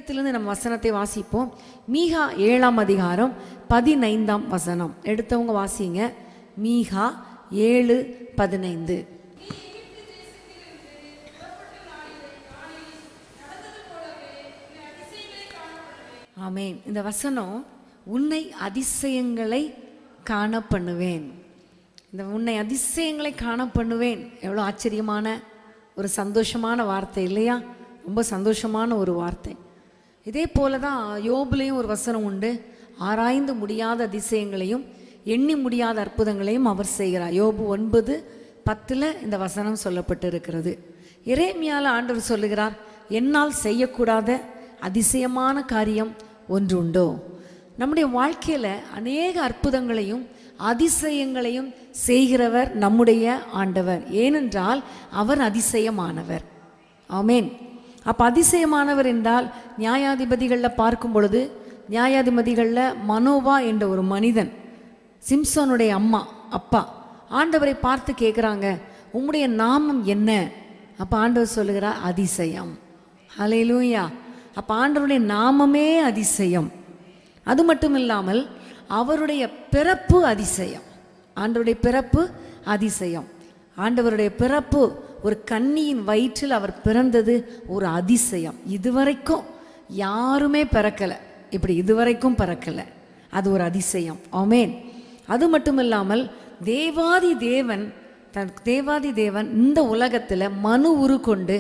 வேதத்திலிருந்து நம்ம வசனத்தை வாசிப்போம். மீகா 7ஆம் அதிகாரம் 15ஆம் வசனம். எடுத்தவங்க வாசிங்க. மீகா 7:15. ஆமென். இந்த வசனம் உன்னை அதிசயங்களை காண பண்ணுவேன். இந்த உன்னை அதிசயங்களை காண பண்ணுவேன் எவ்வளோ ஆச்சரியமான ஒரு சந்தோஷமான வார்த்தை இல்லையா? ரொம்ப சந்தோஷமான ஒரு வார்த்தை. இதே போல தான் யோபுலேயும் ஒரு வசனம் உண்டு. ஆராய்ந்து முடியாத அதிசயங்களையும் எண்ணி முடியாத அற்புதங்களையும் அவர் செய்கிறார். யோபு 9:10 இந்த வசனம் சொல்லப்பட்டு இருக்கிறது. எரேமியால ஆண்டவர் சொல்லுகிறார், என்னால் செய்யக்கூடாத அதிசயமான காரியம் ஒன்று உண்டோ? நம்முடைய வாழ்க்கையில் அநேக அற்புதங்களையும் அதிசயங்களையும் செய்கிறவர் நம்முடைய ஆண்டவர். ஏனென்றால் அவர் அதிசயமானவர். ஆமேன். அப்போ அதிசயமானவர் என்றால் நியாயாதிபதிகளில் பார்க்கும் பொழுது, நியாயாதிபதிகளில் மனோவா என்ற ஒரு மனிதன், சிம்சோனுடைய அப்பா ஆண்டவரை பார்த்து கேட்குறாங்க, உம்முடைய நாமம் என்ன? அப்போ ஆண்டவர் சொல்லுகிறார், அதிசயம். ஹல்லேலூயா. அப்போ ஆண்டவருடைய நாமமே அதிசயம். அது மட்டும் இல்லாமல் அவருடைய பிறப்பு அதிசயம். ஆண்டவருடைய பிறப்பு அதிசயம். ஆண்டவருடைய பிறப்பு ஒரு கன்னியின் வயிற்றில் அவர் பிறந்தது ஒரு அதிசயம். இதுவரைக்கும் யாருமே பிறக்கலை, இப்படி இதுவரைக்கும் பிறக்கலை. அது ஒரு அதிசயம். ஆமேன். அது மட்டும் இல்லாமல் தேவாதி தேவன் இந்த உலகத்தில் மனு உருக்கொண்டு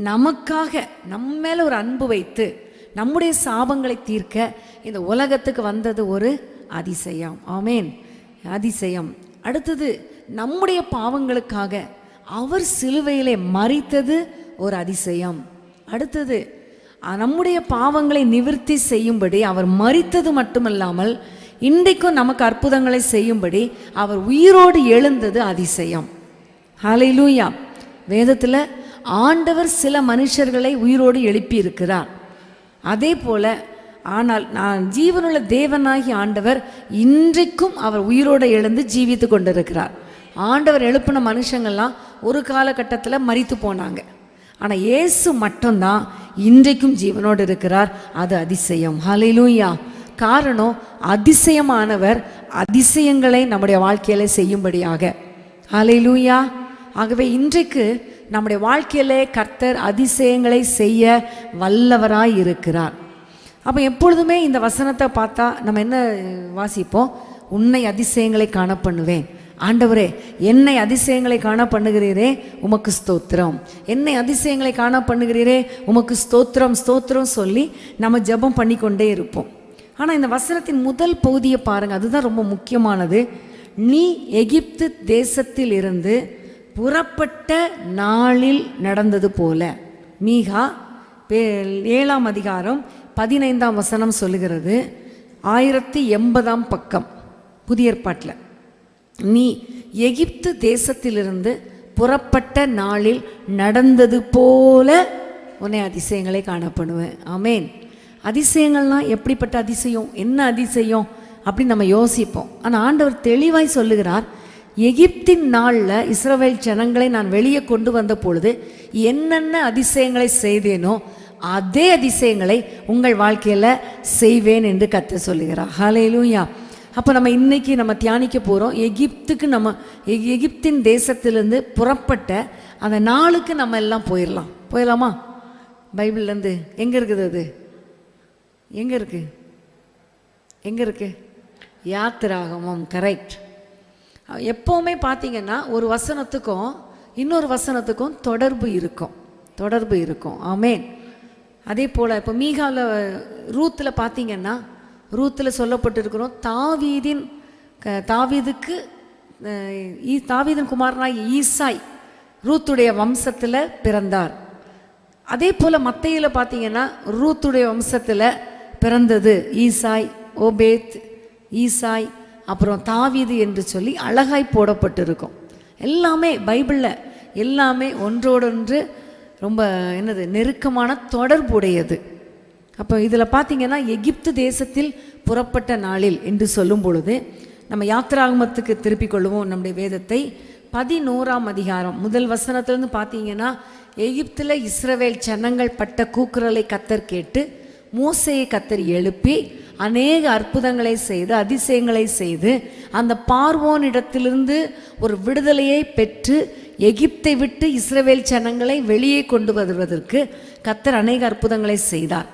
நமக்காக நம்ம மேலே ஒரு அன்பு வைத்து நம்முடைய சாபங்களை தீர்க்க இந்த உலகத்துக்கு வந்தது ஒரு அதிசயம். ஆமேன். அதிசயம். அடுத்தது நம்முடைய பாவங்களுக்காக அவர் சிலுவையிலே மரித்தது ஒரு அதிசயம். அடுத்தது நம்முடைய பாவங்களை நிவர்த்தி செய்யும்படி அவர் மரித்தது மட்டுமல்லாமல் இன்றைக்கும் நமக்கு அற்புதங்களை செய்யும்படி அவர் உயிரோடு எழுந்தது அதிசயம். ஹல்லேலூயா. வேதத்தில் ஆண்டவர் சில மனுஷர்களை உயிரோடு எழுப்பி இருக்கிறார். அதே போல ஆனால் நான் ஜீவனுள்ள தேவனாகி ஆண்டவர் இன்றைக்கும் அவர் உயிரோடு எழுந்து ஜீவித்து கொண்டிருக்கிறார். ஆண்டவர் எழுப்பின மனுஷங்கள்லாம் ஒரு காலகட்டத்தில் மரித்து போனாங்க. ஆனால் இயேசு மட்டும்தான் இன்றைக்கும் ஜீவனோடு இருக்கிறார். அது அதிசயம். ஹல்லேலூயா. காரணம், அதிசயமானவர் அதிசயங்களை நம்முடைய வாழ்க்கையில செய்யும்படியாக. ஹல்லேலூயா. ஆகவே இன்றைக்கு நம்முடைய வாழ்க்கையிலே கர்த்தர் அதிசயங்களை செய்ய வல்லவராய் இருக்கிறார். அப்போ எப்பொழுதுமே இந்த வசனத்தை பார்த்தா நம்ம என்ன வாசிப்போம்? உன்னை அதிசயங்களை காண பண்ணுவேன். ஆண்டவரே, என்னை அதிசயங்களை காண பண்ணுகிறீரே, உமக்கு ஸ்தோத்திரம். என்னை அதிசயங்களை காண பண்ணுகிறீரே, உமக்கு ஸ்தோத்திரம் ஸ்தோத்திரம் சொல்லி நம்ம ஜெபம் பண்ணி கொண்டே இருப்போம். ஆனால் இந்த வசனத்தின் முதல் பகுதியை பாருங்கள், அதுதான் ரொம்ப முக்கியமானது. நீ எகிப்து தேசத்தில் இருந்து புறப்பட்ட நாளில் நடந்தது போல. மீகா 7ஆம் அதிகாரம் 15ஆம் வசனம் சொல்லுகிறது. 1080ஆம் பக்கம் புதிய ஏற்பாட்டில், நீ எகிப்து தேசத்திலிருந்து புறப்பட்ட நாளில் நடந்தது போல உன்னை அதிசயங்களை காணப்படுவேன். ஆமேன். அதிசயங்கள்னால் எப்படிப்பட்ட அதிசயம், என்ன அதிசயம் அப்படின்னு நம்ம யோசிப்போம். ஆனால் ஆண்டவர் தெளிவாய் சொல்லுகிறார், எகிப்தின் நாளில் இஸ்ரவேல் ஜனங்களை நான் வெளியே கொண்டு வந்த பொழுது என்னென்ன அதிசயங்களை செய்தேனோ அதே அதிசயங்களை உங்கள் வாழ்க்கையில் செய்வேன் என்று கர்த்தர் சொல்லுகிறார். ஹல்லேலூயா. அப்போ நம்ம இன்னைக்கு நம்ம தியானிக்க போகிறோம், எகிப்துக்கு நம்ம எகிப்தின் தேசத்திலேருந்து புறப்பட்ட அந்த நாளுக்கு நம்ம எல்லாம் போயிடலாமா? பைபிள்லேருந்து எங்கே இருக்குது? அது எங்கே இருக்கு? யாத்திராகமம். கரெக்ட். எப்போவுமே பார்த்தீங்கன்னா ஒரு வசனத்துக்கும் இன்னொரு வசனத்துக்கும் தொடர்பு இருக்கும். ஆமேன். அதே போல் இப்போ மீகாவில் ரூத்தில் பார்த்தீங்கன்னா, ரூத்தில் சொல்லப்பட்டிருக்கிறோம், தாவீதின் குமாரனாய் ஈசாய் ரூத்துடைய வம்சத்தில் பிறந்தார். அதே போல் மத்தேயுவில் பார்த்தீங்கன்னா ரூத்துடைய வம்சத்தில் பிறந்தது ஈசாய், ஓபேத், ஈசாய், அப்புறம் தாவீது என்று சொல்லி அழகாய் போடப்பட்டிருக்கும். எல்லாமே பைபிளில் எல்லாமே ஒன்றோடொன்று ரொம்ப நெருக்கமான தொடர்புடையது. அப்போ இதில் பார்த்தீங்கன்னா எகிப்து தேசத்தில் புறப்பட்ட நாளில் என்று சொல்லும் பொழுது நம்ம யாத்திராகமத்துக்கு திருப்பிக் கொள்வோம் நம்முடைய வேதத்தை. 11ஆம் அதிகாரம் முதல் வசனத்திலிருந்து பார்த்தீங்கன்னா, எகிப்தில் இஸ்ரவேல் ஜனங்கள் பட்ட கூக்குரலை கர்த்தர் கேட்டு மோசேயை கர்த்தர் எழுப்பி அநேக அற்புதங்களை செய்து அதிசயங்களை செய்து அந்த பார்வோனிடத்திலிருந்து ஒரு விடுதலையை பெற்று எகிப்தை விட்டு இஸ்ரவேல் ஜனங்களை வெளியே கொண்டு வருவதற்கு கர்த்தர் அநேக அற்புதங்களை செய்தார்.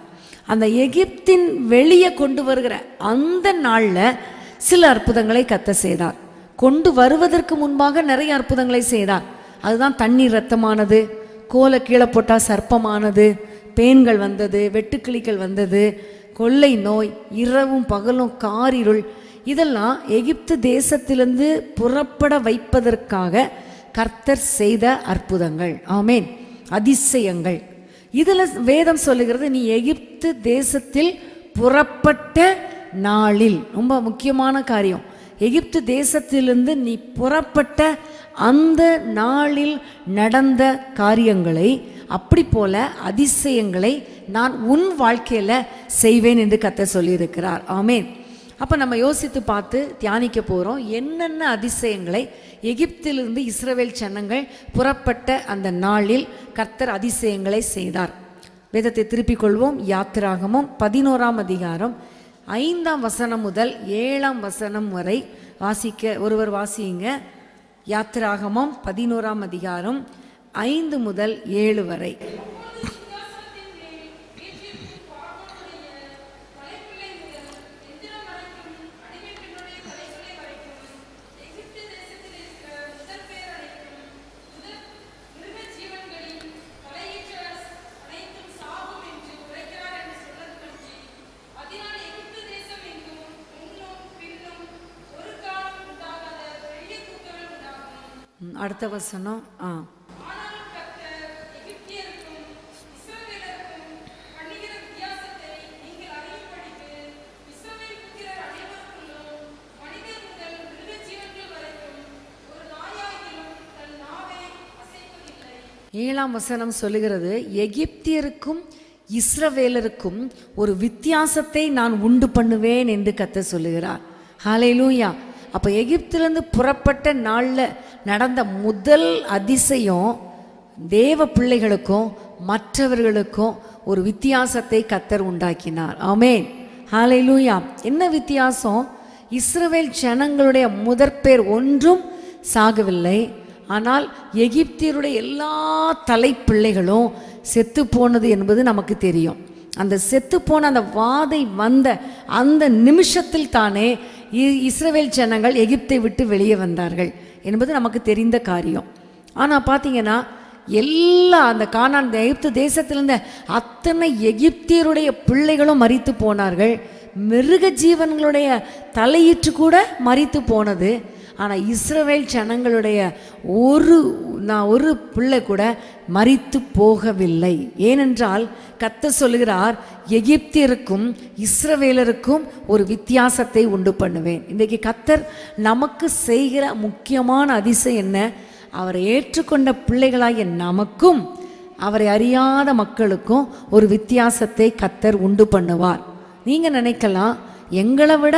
அந்த எகிப்தின் வெளியே கொண்டு வருகிற அந்த நாளில் சில அற்புதங்களை கர்த்தர் செய்தார். கொண்டு வருவதற்கு முன்பாக நிறைய அற்புதங்களை செய்தார். அதுதான் தண்ணீர் இரத்தமானது, கோலை கீழே போட்டால் சர்ப்பமானது, பேன்கள் வந்தது, வெட்டுக்கிளிகள் வந்தது, கொள்ளை நோய், இரவும் பகலும் காரிருள், இதெல்லாம் எகிப்து தேசத்திலிருந்து புறப்பட வைப்பதற்காக கர்த்தர் செய்த அற்புதங்கள். ஆமேன், அதிசயங்கள். இதில் வேதம் சொல்லுகிறது, நீ எகிப்து தேசத்தில் புறப்பட்ட நாளில், ரொம்ப முக்கியமான காரியம், எகிப்து தேசத்திலிருந்து நீ புறப்பட்ட அந்த நாளில் நடந்த காரியங்களை, அப்படி போல அதிசயங்களை நான் உன் வாழ்க்கையில் செய்வேன் என்று கர்த்தர் சொல்லியிருக்கிறார். ஆமேன். அப்போ நம்ம யோசித்து பார்த்து தியானிக்க போகிறோம், என்னென்ன அதிசயங்களை எகிப்திலிருந்து இஸ்ரவேல் ஜனங்கள் புறப்பட்ட அந்த நாளில் கர்த்தர் அதிசயங்களை செய்தார். வேதத்தை திருப்பிக் கொள்வோம். யாத்திராகமம் 11ஆம் அதிகாரம் 5ஆம் வசனம் முதல் 7ஆம் வசனம் வரை வாசிக்க ஒருவர் வாசியுங்க. யாத்திராகமம் 11ஆம் அதிகாரம் 5 முதல் 7 வரை. அடுத்த வசனம். ஏழாம் வசனம் சொல்லுகிறது, எகிப்தியருக்கும் இஸ்ரவேலருக்கும் ஒரு வித்தியாசத்தை நான் உண்டு பண்ணுவேன் என்று கர்த்தர் சொல்லுகிறார். ஹல்லேலூயா. அப்போ எகிப்திலிருந்து புறப்பட்ட நாளில் நடந்த முதல் அதிசயம் தேவ பிள்ளைகளுக்கும் மற்றவர்களுக்கும் ஒரு வித்தியாசத்தை கர்த்தர் உண்டாக்கினார். ஆமேன், ஹல்லேலூயா. என்ன வித்தியாசம்? இஸ்ரவேல் ஜனங்களுடைய முதற்பேர் ஒன்றும் சாகவில்லை. ஆனால் எகிப்தியருடைய எல்லா தலைப்பிள்ளைகளும் செத்து போனது என்பது நமக்கு தெரியும். அந்த செத்து போன அந்த வாதை வந்த அந்த நிமிஷத்தில் தானே இஸ்ரவேல் ஜனங்கள் எகிப்தை விட்டு வெளியே வந்தார்கள் என்பது நமக்கு தெரிந்த காரியம். ஆனால் பார்த்தீங்கன்னா எல்லா அந்த கானான் எகிப்து தேசத்திலிருந்த அத்தனை எகிப்தியருடைய பிள்ளைகளும் மரித்து போனார்கள். மிருக ஜீவன்களுடைய தலையீற்று கூட மரித்து போனது. ஆனால் இஸ்ரவேல் ஜனங்களுடைய ஒரு பிள்ளை கூட மரித்து போகவில்லை. ஏனென்றால் கர்த்தர் சொல்லுகிறார், எகிப்தியருக்கும் இஸ்ரவேலருக்கும் ஒரு வித்தியாசத்தை உண்டு பண்ணுவேன். இன்றைக்கு கர்த்தர் நமக்கு செய்கிற முக்கியமான அதிசயம் என்ன? அவரை ஏற்றுக்கொண்ட பிள்ளைகளாகிய நமக்கும் அவரை அறியாத மக்களுக்கும் ஒரு வித்தியாசத்தை கர்த்தர் உண்டு பண்ணுவார். நீங்கள் நினைக்கலாம், எங்களை விட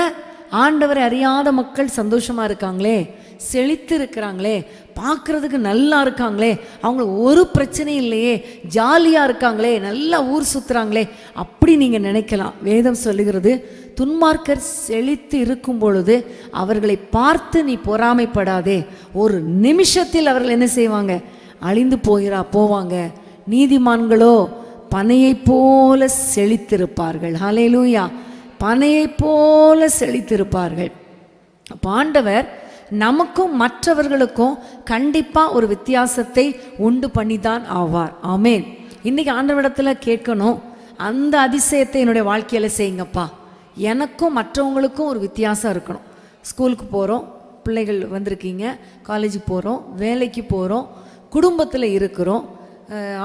ஆண்டவரை அறியாத மக்கள் சந்தோஷமாக இருக்காங்களே, செழித்து இருக்கிறாங்களே, பார்க்குறதுக்கு நல்லா இருக்காங்களே, அவங்களுக்கு ஒரு பிரச்சனையும் இல்லையே, ஜாலியாக இருக்காங்களே, நல்லா ஊர் சுற்றுறாங்களே, அப்படி நீங்கள் நினைக்கலாம். வேதம் சொல்லுகிறது, துன்மார்க்கர் செழித்து இருக்கும் பொழுது அவர்களை பார்த்து நீ பொறாமைப்படாதே, ஒரு நிமிஷத்தில் அவர்கள் என்ன செய்வாங்க? அழிந்து போவாங்க. நீதிமான்களோ பனையை போல செழித்திருப்பார்கள். ஹல்லேலூயா. பனையை போல செழித்திருப்பார்கள். ஆண்டவர் நமக்கும் மற்றவர்களுக்கும் கண்டிப்பாக ஒரு வித்தியாசத்தை உண்டு பண்ணி தான் ஆவார். ஆமேன். இன்றைக்கி ஆண்டவரிடத்தில் கேட்கணும், அந்த அதிசயத்தை என்னுடைய வாழ்க்கையில் செய்யுங்கப்பா. எனக்கும் மற்றவங்களுக்கும் ஒரு வித்தியாசம் இருக்கணும். ஸ்கூலுக்கு போகிறோம், பிள்ளைகள் வந்திருக்கீங்க, காலேஜுக்கு போகிறோம், வேலைக்கு போகிறோம், குடும்பத்தில் இருக்கிறோம்,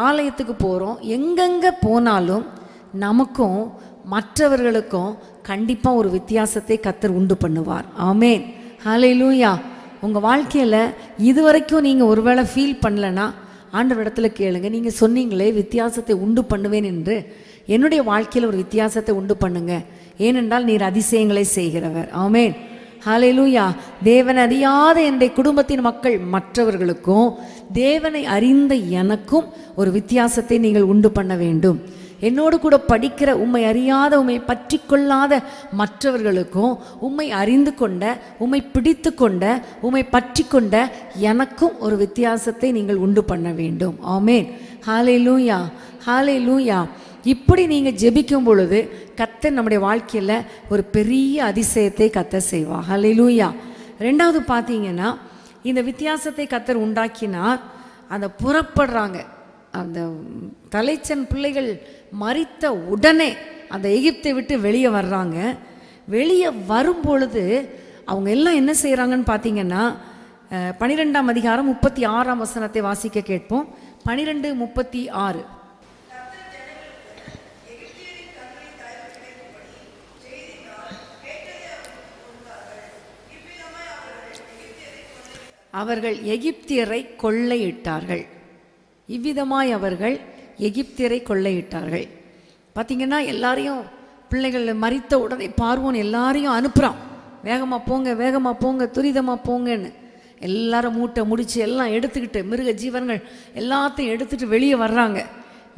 ஆலயத்துக்கு போகிறோம், எங்கெங்கே போனாலும் நமக்கும் மற்றவர்களுக்கும் கண்டிப்பாக ஒரு வித்தியாசத்தை கர்த்தர் உண்டு பண்ணுவார். ஆமேன், ஹல்லேலூயா. உங்கள் வாழ்க்கையில் இதுவரைக்கும் நீங்கள் ஒருவேளை ஃபீல் பண்ணலைன்னா ஆண்டவரிடத்தில் கேளுங்க. நீங்கள் சொன்னீங்களே வித்தியாசத்தை உண்டு பண்ணுவேன் என்று, என்னுடைய வாழ்க்கையில் ஒரு வித்தியாசத்தை உண்டு பண்ணுங்க. ஏனென்றால் நீர் அதிசயங்களை செய்கிறவர். ஆமேன், ஹல்லேலூயா. தேவனை அறியாத என்னுடைய குடும்பத்தின் மக்கள் மற்றவர்களுக்கும் தேவனை அறிந்த எனக்கும் ஒரு வித்தியாசத்தை நீங்கள் உண்டு பண்ண வேண்டும். என்னோடு கூட படிக்கிற உம்மை அறியாத, உம்மை பற்றி கொள்ளாத மற்றவர்களுக்கும் உம்மை அறிந்து கொண்ட, உம்மை பிடித்து கொண்ட, உம்மை பற்றி கொண்ட எனக்கும் ஒரு வித்தியாசத்தை நீங்கள் உண்டு பண்ண வேண்டும். ஆமேன். ஹல்லேலூயா, ஹல்லேலூயா. இப்படி நீங்கள் ஜெபிக்கும் பொழுது கர்த்தர் நம்முடைய வாழ்க்கையில் ஒரு பெரிய அதிசயத்தை கர்த்தர் செய்வார். ஹல்லேலூயா. ரெண்டாவது பார்த்தீங்கன்னா, இந்த வித்தியாசத்தை கர்த்தர் உண்டாக்கினார். அந்த புறப்படுறாங்க, அந்த தலைச்சன் பிள்ளைகள் மரித்த உடனே அந்த எகிப்தை விட்டு வெளியே வர்றாங்க. வெளியே வரும்பொழுது அவங்க எல்லாம் என்ன செய்கிறாங்கன்னு பார்த்தீங்கன்னா, 12ஆம் அதிகாரம் 36ஆம் வசனத்தை வாசிக்க கேட்போம். 12:36. அவர்கள் எகிப்தியரை கொள்ளையிட்டார்கள். இவ்விதமாய் அவர்கள் எகிப்தியரை கொள்ளையிட்டார்கள். பார்த்திங்கன்னா, எல்லாரையும் பிள்ளைகள் மரித்த உடனே பார்வோன் எல்லாரையும் அனுப்புகிறான். வேகமாக போங்க, வேகமாக போங்க, துரிதமாக போங்கன்னு. எல்லாரும் மூட்டை முடித்து எல்லாம் எடுத்துக்கிட்டு, மிருக ஜீவன்கள் எல்லாத்தையும் எடுத்துகிட்டு வெளியே வர்றாங்க.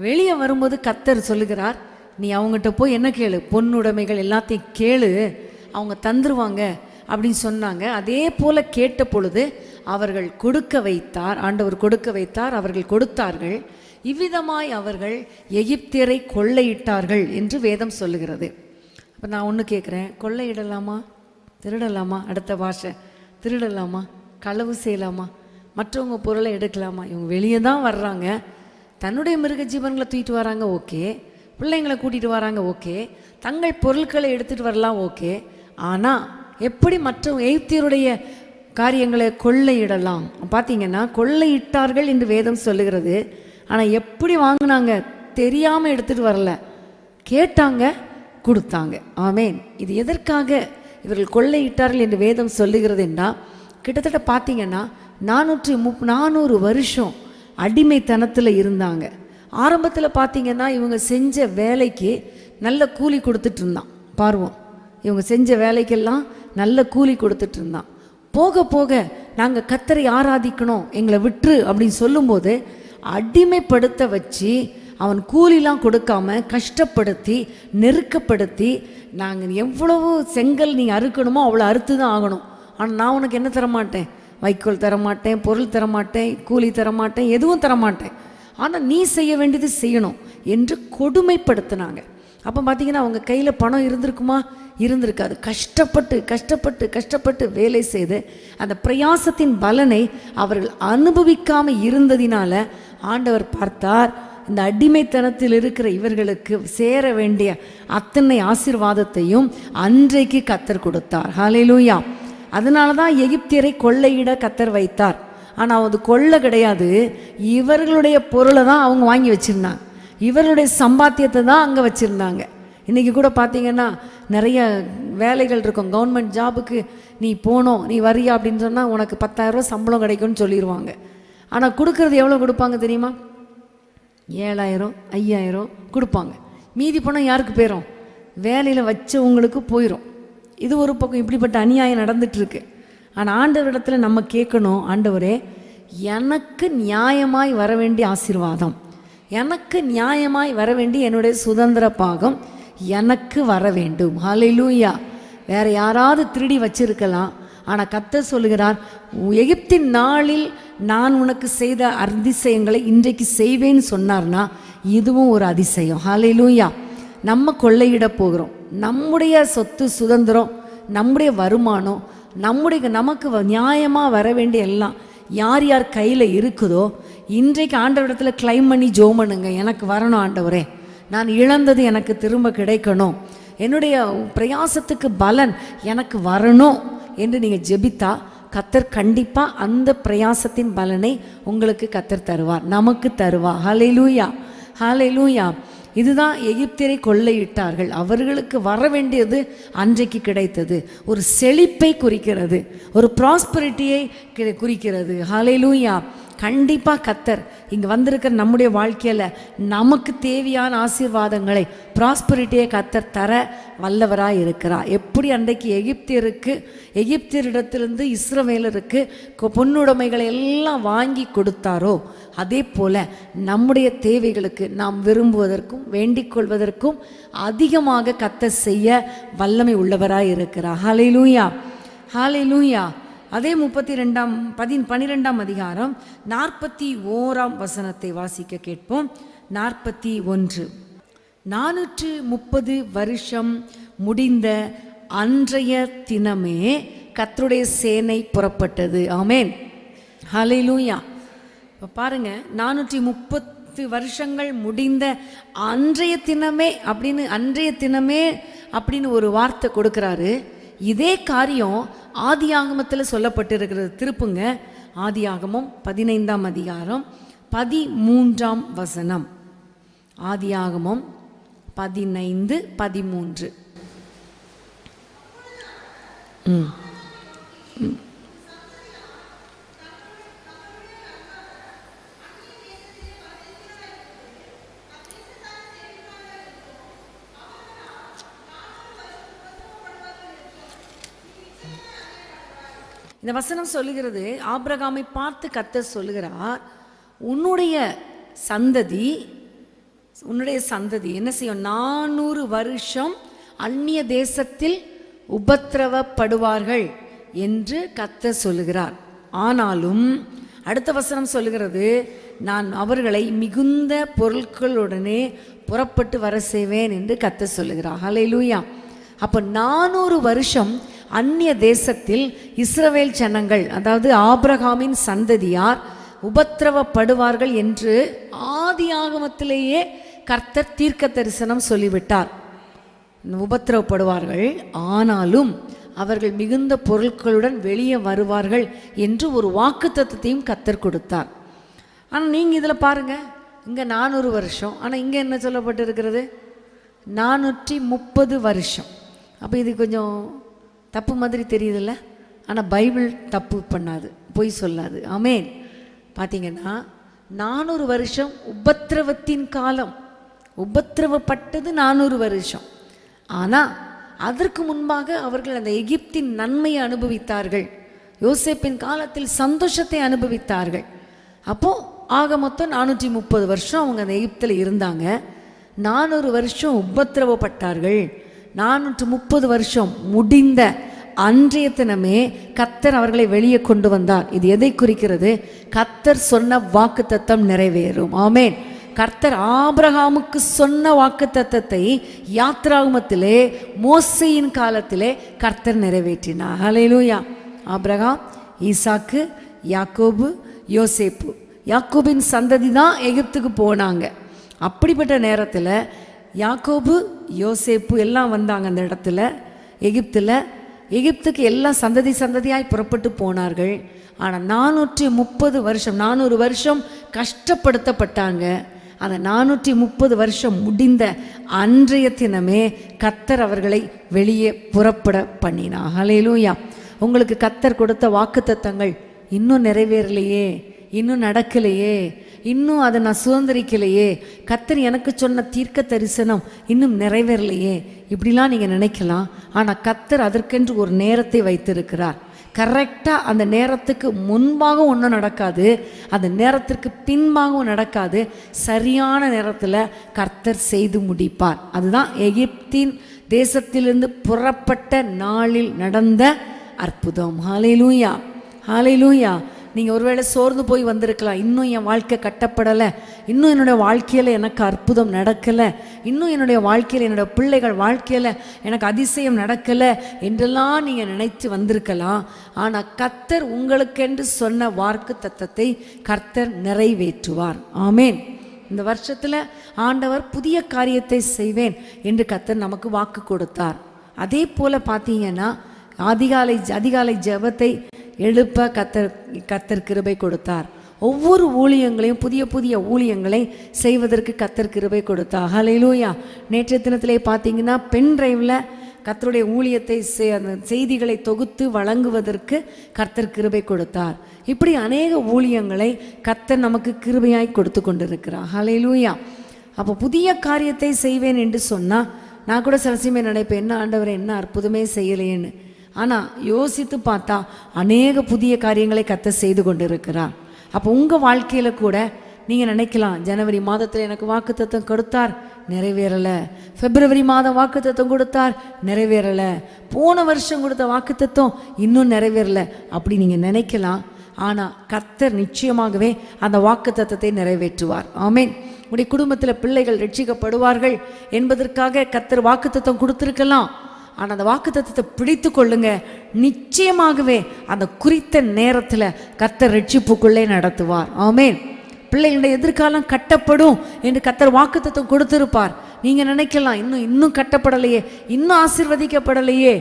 வெளியே வரும்போது கர்த்தர் சொல்லுகிறார், நீ அவங்ககிட்ட போய் என்ன கேளு, பொன்னுடைமைகள் எல்லாத்தையும் கேளு, அவங்க தந்துருவாங்க அப்படின்னு சொன்னாங்க. அதே போல் கேட்ட பொழுது அவர்கள் கொடுக்க வைத்தார். ஆண்டவர் கொடுக்க வைத்தார், அவர்கள் கொடுத்தார்கள். இவ்விதமாய் அவர்கள் எகிப்தியரை கொள்ளையிட்டார்கள் என்று வேதம் சொல்லுகிறது. அப்போ நான் ஒன்று கேட்குறேன், கொள்ளையிடலாமா, திருடலாமா? அடுத்த பாஷை, திருடலாமா, களவு செய்யலாமா, மற்றவங்க பொருளை எடுக்கலாமா? இவங்க வெளியே தான் வர்றாங்க, தன்னுடைய மிருக ஜீவன்களை தூக்கிட்டு வராங்க, ஓகே. பிள்ளைங்களை கூட்டிகிட்டு வராங்க, ஓகே. தங்கள் பொருட்களை எடுத்துகிட்டு வரலாம், ஓகே. ஆனால் எப்படி மற்ற எகிப்தியருடைய காரியங்களை கொள்ளையிடலாம்? பார்த்தீங்கன்னா, கொள்ளையிட்டார்கள் என்று வேதம் சொல்லுகிறது. ஆனால் எப்படி வாங்கினாங்க? தெரியாமல் எடுத்துகிட்டு வரல, கேட்டாங்க, கொடுத்தாங்க. ஆமேன். இது எதற்காக இவர்கள் கொள்ளையிட்டார்கள் என்று வேதம் சொல்லுகிறது என்றால், கிட்டத்தட்ட பார்த்தீங்கன்னா 400 வருஷம் அடிமைத்தனத்தில் இருந்தாங்க. ஆரம்பத்தில் பார்த்தீங்கன்னா, இவங்க செஞ்ச வேலைக்கு நல்ல கூலி கொடுத்துட்டு இருந்தான் பார்வோம். இவங்க செஞ்ச வேலைக்கெல்லாம் நல்ல கூலி கொடுத்துட்டு இருந்தான். போக போக நாங்கள் கர்த்தரை ஆராதிக்கணும், எங்களை விட்டுரு அப்படின்னு சொல்லும்போது அடிமைப்படுத்த வச்சு அவன் கூலிலாம் கொடுக்காம கஷ்டப்படுத்தி நெருக்கப்படுத்தி, நாங்கள் எவ்வளவு செங்கல் நீ அறுக்கணுமோ அவ்வளோ அறுத்து தான் ஆகணும், ஆனால் நான் உனக்கு என்ன தரமாட்டேன், வைக்கோல் தரமாட்டேன், பொருள் தரமாட்டேன், கூலி தரமாட்டேன், எதுவும் தரமாட்டேன், ஆனால் நீ செய்ய வேண்டியது செய்யணும் என்று கொடுமைப்படுத்தினாங்க. அப்போ பார்த்தீங்கன்னா, அவங்க கையில் பணம் இருந்திருக்குமா? இருந்திருக்காது. கஷ்டப்பட்டு கஷ்டப்பட்டு கஷ்டப்பட்டு வேலை செய்து அந்த பிரயாசத்தின் பலனை அவர்கள் அனுபவிக்காமல் இருந்ததினால ஆண்டவர் பார்த்தார், இந்த அடிமைத்தனத்தில் இருக்கிற இவர்களுக்கு சேர வேண்டிய அத்தனை ஆசீர்வாதத்தையும் அன்றைக்கு கர்த்தர் கொடுத்தார். ஹல்லேலூயா. அதனால தான் எகிப்தியரை கொள்ளையிட கர்த்தர் வைத்தார். ஆனால் அது கொள்ளை கிடையாது, இவர்களுடைய பொருளை தான் அவங்க வாங்கி வச்சுருந்தாங்க, இவர்களுடைய சம்பாத்தியத்தை தான் அங்கே வச்சுருந்தாங்க. இன்றைக்கி கூட பார்த்திங்கன்னா நிறைய வேலைகள் இருக்கும். கவர்மெண்ட் ஜாபுக்கு நீ போனோம், நீ வரியா அப்படின்னு சொன்னால் உனக்கு 10,000 ரூபா சம்பளம் கிடைக்கும்னு சொல்லிடுவாங்க. ஆனால் கொடுக்கறது எவ்வளோ கொடுப்பாங்க தெரியுமா? 7,000 5,000 கொடுப்பாங்க. மீதி பணம் யாருக்கு போயிடும்? வேலையில் வச்சவங்களுக்கு போயிடும். இது ஒரு பக்கம் இப்படிப்பட்ட அநியாயம் நடந்துகிட்ருக்கு. ஆனால் ஆண்டவரிடத்தில் நம்ம கேட்கணும், ஆண்டவரே எனக்கு நியாயமாய் வர வேண்டிய ஆசீர்வாதம், எனக்கு நியாயமாய் வர வேண்டிய என்னுடைய சுதந்திர பாகம் எனக்கு வர வேண்டும். ஹல்லேலூயா. வேற யாராவது திருடி வச்சிருக்கலாம், ஆனால் கர்த்தர் சொல்லுகிறார், எகிப்தின் நாளில் நான் உனக்கு செய்த அதிசயங்களை இன்றைக்கு செய்வேன்னு சொன்னார்னா இதுவும் ஒரு அதிசயம். ஹல்லேலூயா. நம்ம கொள்ளையிட போகிறோம். நம்முடைய சொத்து சுதந்திரம், நம்முடைய வருமானம், நமக்கு நியாயமாக வர வேண்டிய எல்லாம் யார் யார் கையில் இருக்குதோ இன்றைக்கு ஆண்டவரிடத்தில் கிளைம் பண்ணி ஜெபம் பண்ணுங்க. எனக்கு வரணும் ஆண்டவரே, நான் இழந்தது எனக்கு திரும்ப கிடைக்கணும், என்னுடைய பிரயாசத்துக்கு பலன் எனக்கு வரணும் என்று நீங்கள் ஜெபித்தா கர்த்தர் கண்டிப்பாக அந்த பிரயாசத்தின் பலனை உங்களுக்கு கர்த்தர் தருவார், நமக்கு தருவார். ஹல்லேலூயா, ஹல்லேலூயா. இதுதான் எகிப்தியரை கொள்ளையிட்டார்கள். அவர்களுக்கு வர வேண்டியது அன்றைக்கு கிடைத்தது. ஒரு செழிப்பை குறிக்கிறது, ஒரு ப்ராஸ்பரிட்டியை குறிக்கிறது. ஹல்லேலூயா. கண்டிப்பாக கர்த்தர் இங்கே வந்திருக்கிற நம்முடைய வாழ்க்கையில் நமக்கு தேவையான ஆசீர்வாதங்களை, ப்ராஸ்பரிட்டியை கர்த்தர் தர வல்லவராக இருக்கிறார். எப்படி அன்றைக்கு எகிப்தியரிடத்திலிருந்து இஸ்ரவேலருக்கு பொன்னுடைமைகளை எல்லாம் வாங்கி கொடுத்தாரோ, அதே போல் நம்முடைய தேவைகளுக்கு நாம் விரும்புவதற்கும் வேண்டிக் கொள்வதற்கும் அதிகமாக கர்த்தர் செய்ய வல்லமை உள்ளவராக இருக்கிறார். ஹல்லேலூயா, ஹல்லேலூயா. அதே 12ஆம் அதிகாரம் 41ஆம் வசனத்தை வாசிக்க கேட்போம். 41. 430 வருஷம் முடிந்த அன்றைய தினமே கர்த்தருடைய சேனை புறப்பட்டது. ஆமேன், ஹல்லேலூயா. இப்போ பாருங்க, 430 வருஷங்கள் முடிந்த அன்றைய தினமே அப்படின்னு ஒரு வார்த்தை கொடுக்குறாரு. இதே காரியம் ஆதியாகமத்தில் சொல்லப்பட்டிருக்கிறது. திருப்புங்க, ஆதியாகமம் 15ஆம் அதிகாரம் 13ஆம் வசனம். ஆதியாகமம் 15:13. இந்த வசனம் சொல்லுகிறது, ஆபிரகாமை பார்த்து கர்த்தர் சொல்லுகிறார், உன்னுடைய சந்ததி என்ன செய்யும்? 400 வருஷம் அந்நிய தேசத்தில் உபத்திரவப்படுவார்கள் என்று கர்த்தர் சொல்லுகிறார். ஆனாலும் அடுத்த வசனம் சொல்லுகிறது, நான் அவர்களை மிகுந்த பொருட்களுடனே புறப்பட்டு வர செய்வேன் என்று கர்த்தர் சொல்லுகிறார். ஹல்லேலூயா. அப்போ 400 வருஷம் அந்நிய தேசத்தில் இஸ்ரவேல் ஜனங்கள், அதாவது ஆபிரகாமின் சந்ததியார் உபத்திரவப்படுவார்கள் என்று ஆதியாகமத்திலேயே கர்த்தர் தீர்க்க தரிசனம் சொல்லிவிட்டார். உபத்திரவப்படுவார்கள், ஆனாலும் அவர்கள் மிகுந்த பொருட்களுடன் வெளியே வருவார்கள் என்று ஒரு வாக்குத்தத்தத்தையும் கர்த்தர் கொடுத்தார். ஆனால் நீங்கள் இதில் பாருங்கள், இங்கே 400 வருஷம், ஆனால் இங்கே என்ன சொல்லப்பட்டிருக்கிறது? 430 வருஷம். அப்போ இது கொஞ்சம் தப்பு மாதிரி தெரியுதில்ல? ஆனால் பைபிள் தப்பு பண்ணாது, பொய் சொல்லாது. ஆமேன். பார்த்தீங்கன்னா 400 வருஷம் உபத்திரவத்தின் காலம், உபத்திரவப்பட்டது 400 வருஷம். ஆனால் அதற்கு முன்பாக அவர்கள் அந்த எகிப்தின் நன்மையை அனுபவித்தார்கள், யோசேப்பின் காலத்தில் சந்தோஷத்தை அனுபவித்தார்கள். அப்போது ஆக மொத்தம் 430 வருஷம் அவங்க அந்த எகிப்தில் இருந்தாங்க. 400 வருஷம் உபத்திரவப்பட்டார்கள். 430 வருஷம் முடிந்த அன்றைய தினமே கர்த்தர் அவர்களை வெளியே கொண்டு வந்தார். இது எதை குறிக்கிறது? கர்த்தர் சொன்ன வாக்குத்தத்தம் நிறைவேறும். ஆமேன். கர்த்தர் ஆபிரகாமுக்கு சொன்ன வாக்குத்தத்தத்தை யாத்ராகமத்திலே மோசேயின் காலத்திலே கர்த்தர் நிறைவேற்றினார். ஹல்லேலூயா. ஆபிரகாம், ஈசாக்கு, யாக்கோபு, யோசேப்பு, யாக்கோபின் சந்ததி தான் எகிப்துக்கு போனாங்க. அப்படிப்பட்ட நேரத்தில் யாக்கோபு, யோசேப்பு எல்லாம் வந்தாங்க அந்த இடத்துல எகிப்துக்கு எல்லாம் சந்ததியாய் புறப்பட்டு போனார்கள். ஆனால் 400 வருஷம் கஷ்டப்படுத்தப்பட்டாங்க. அந்த 430 வருஷம் முடிந்த அன்றைய தினமே கர்த்தர் அவர்களை வெளியே புறப்பட பண்ணினார். ஹல்லேலூயா. உங்களுக்கு கர்த்தர் கொடுத்த வாக்குத்தத்தங்கள் இன்னும் நிறைவேறலையே, இன்னும் நடக்கலையே, இன்னும் அதை நான் சுதந்திரிக்கலையே, கர்த்தர் எனக்கு சொன்ன தீர்க்க தரிசனம் இன்னும் நிறைவேறலையே, இப்படிலாம் நீங்கள் நினைக்கலாம். ஆனால் கர்த்தர் அதற்கென்று ஒரு நேரத்தை வைத்திருக்கிறார். கரெக்டாக அந்த நேரத்துக்கு முன்பாகவும் ஒன்றும் நடக்காது, அந்த நேரத்திற்கு பின்பாகவும் நடக்காது. சரியான நேரத்தில் கர்த்தர் செய்து முடிப்பார். அதுதான் எகிப்தின் தேசத்திலிருந்து புறப்பட்ட நாளில் நடந்த அற்புதம். ஹல்லேலூயா, ஹல்லேலூயா. நீங்கள் ஒருவேளை சோர்ந்து போய் வந்திருக்கலாம், இன்னும் என் வாழ்க்கை கட்டப்படலை, இன்னும் என்னுடைய வாழ்க்கையில் எனக்கு அற்புதம் நடக்கலை, இன்னும் என்னுடைய வாழ்க்கையில் என்னுடைய பிள்ளைகள் வாழ்க்கையில் எனக்கு அதிசயம் நடக்கலை என்றெல்லாம் நீங்கள் நினைத்து வந்திருக்கலாம். ஆனால் கர்த்தர் உங்களுக்கென்று சொன்ன வாக்குத்தத்தத்தை கர்த்தர் நிறைவேற்றுவார். ஆமேன். இந்த வருஷத்தில் ஆண்டவர் புதிய காரியத்தை செய்வேன் என்று கர்த்தர் நமக்கு வாக்கு கொடுத்தார். அதே போல் பார்த்தீங்கன்னா அதிகாலை ஜெபத்தை எழுப்ப கர்த்தர் கிருபை கொடுத்தார். ஒவ்வொரு ஊழியங்களையும் புதிய ஊழியங்களை செய்வதற்கு கர்த்தர் கிருபை கொடுத்தார். ஹல்லேலூயா. நேற்றைய தினத்திலே பார்த்தீங்கன்னா பென் டிரைவில் கர்த்தருடைய ஊழியத்தை அந்த செய்திகளை தொகுத்து வழங்குவதற்கு கர்த்தர் கிருபை கொடுத்தார். இப்படி அநேக ஊழியங்களை கர்த்தர் நமக்கு கிருபையாய் கொடுத்து கொண்டிருக்கிறார். ஹல்லேலூயா. அப்போ புதிய காரியத்தை செய்வேன் என்று சொன்னால் நான் கூட சில சமயம் நினைப்பேன், என்ன ஆண்டவரை என்ன அற்புதமே செய்யலையேன்னு. ஆனால் யோசித்து பார்த்தா அநேக புதிய காரியங்களை கர்த்தர் செய்து கொண்டு இருக்கிறார். அப்போ உங்கள் வாழ்க்கையில் கூட நீங்கள் நினைக்கலாம், ஜனவரி மாதத்தில் எனக்கு வாக்குத்தத்தம் கொடுத்தார், நிறைவேறலை. பிப்ரவரி மாதம் வாக்குத்தத்தம் கொடுத்தார், நிறைவேறலை. போன வருஷம் கொடுத்த வாக்குத்தத்தம் இன்னும் நிறைவேறலை அப்படி நீங்கள் நினைக்கலாம். ஆனால் கர்த்தர் நிச்சயமாகவே அந்த வாக்குத்தத்தத்தை நிறைவேற்றுவார். ஆமென். உடைய குடும்பத்தில் பிள்ளைகள் ரட்சிக்கப்படுவார்கள் என்பதற்காக கர்த்தர் வாக்குத்தத்தம் கொடுத்துருக்கலாம். ஆனால் அந்த வாக்குத்தத்தத்தை பிடித்து கொள்ளுங்க, நிச்சயமாகவே அந்த குறித்த நேரத்தில் கர்த்தர் ரட்சிப்புக்குள்ளே நடத்துவார். ஆமென். பிள்ளைகளுடைய எதிர்காலம் கட்டப்படும் என்று கர்த்தர் வாக்குத்தத்தம் கொடுத்திருப்பார். நீங்கள் நினைக்கலாம், இன்னும் கட்டப்படலையே, இன்னும் ஆசீர்வதிக்கப்படலையே.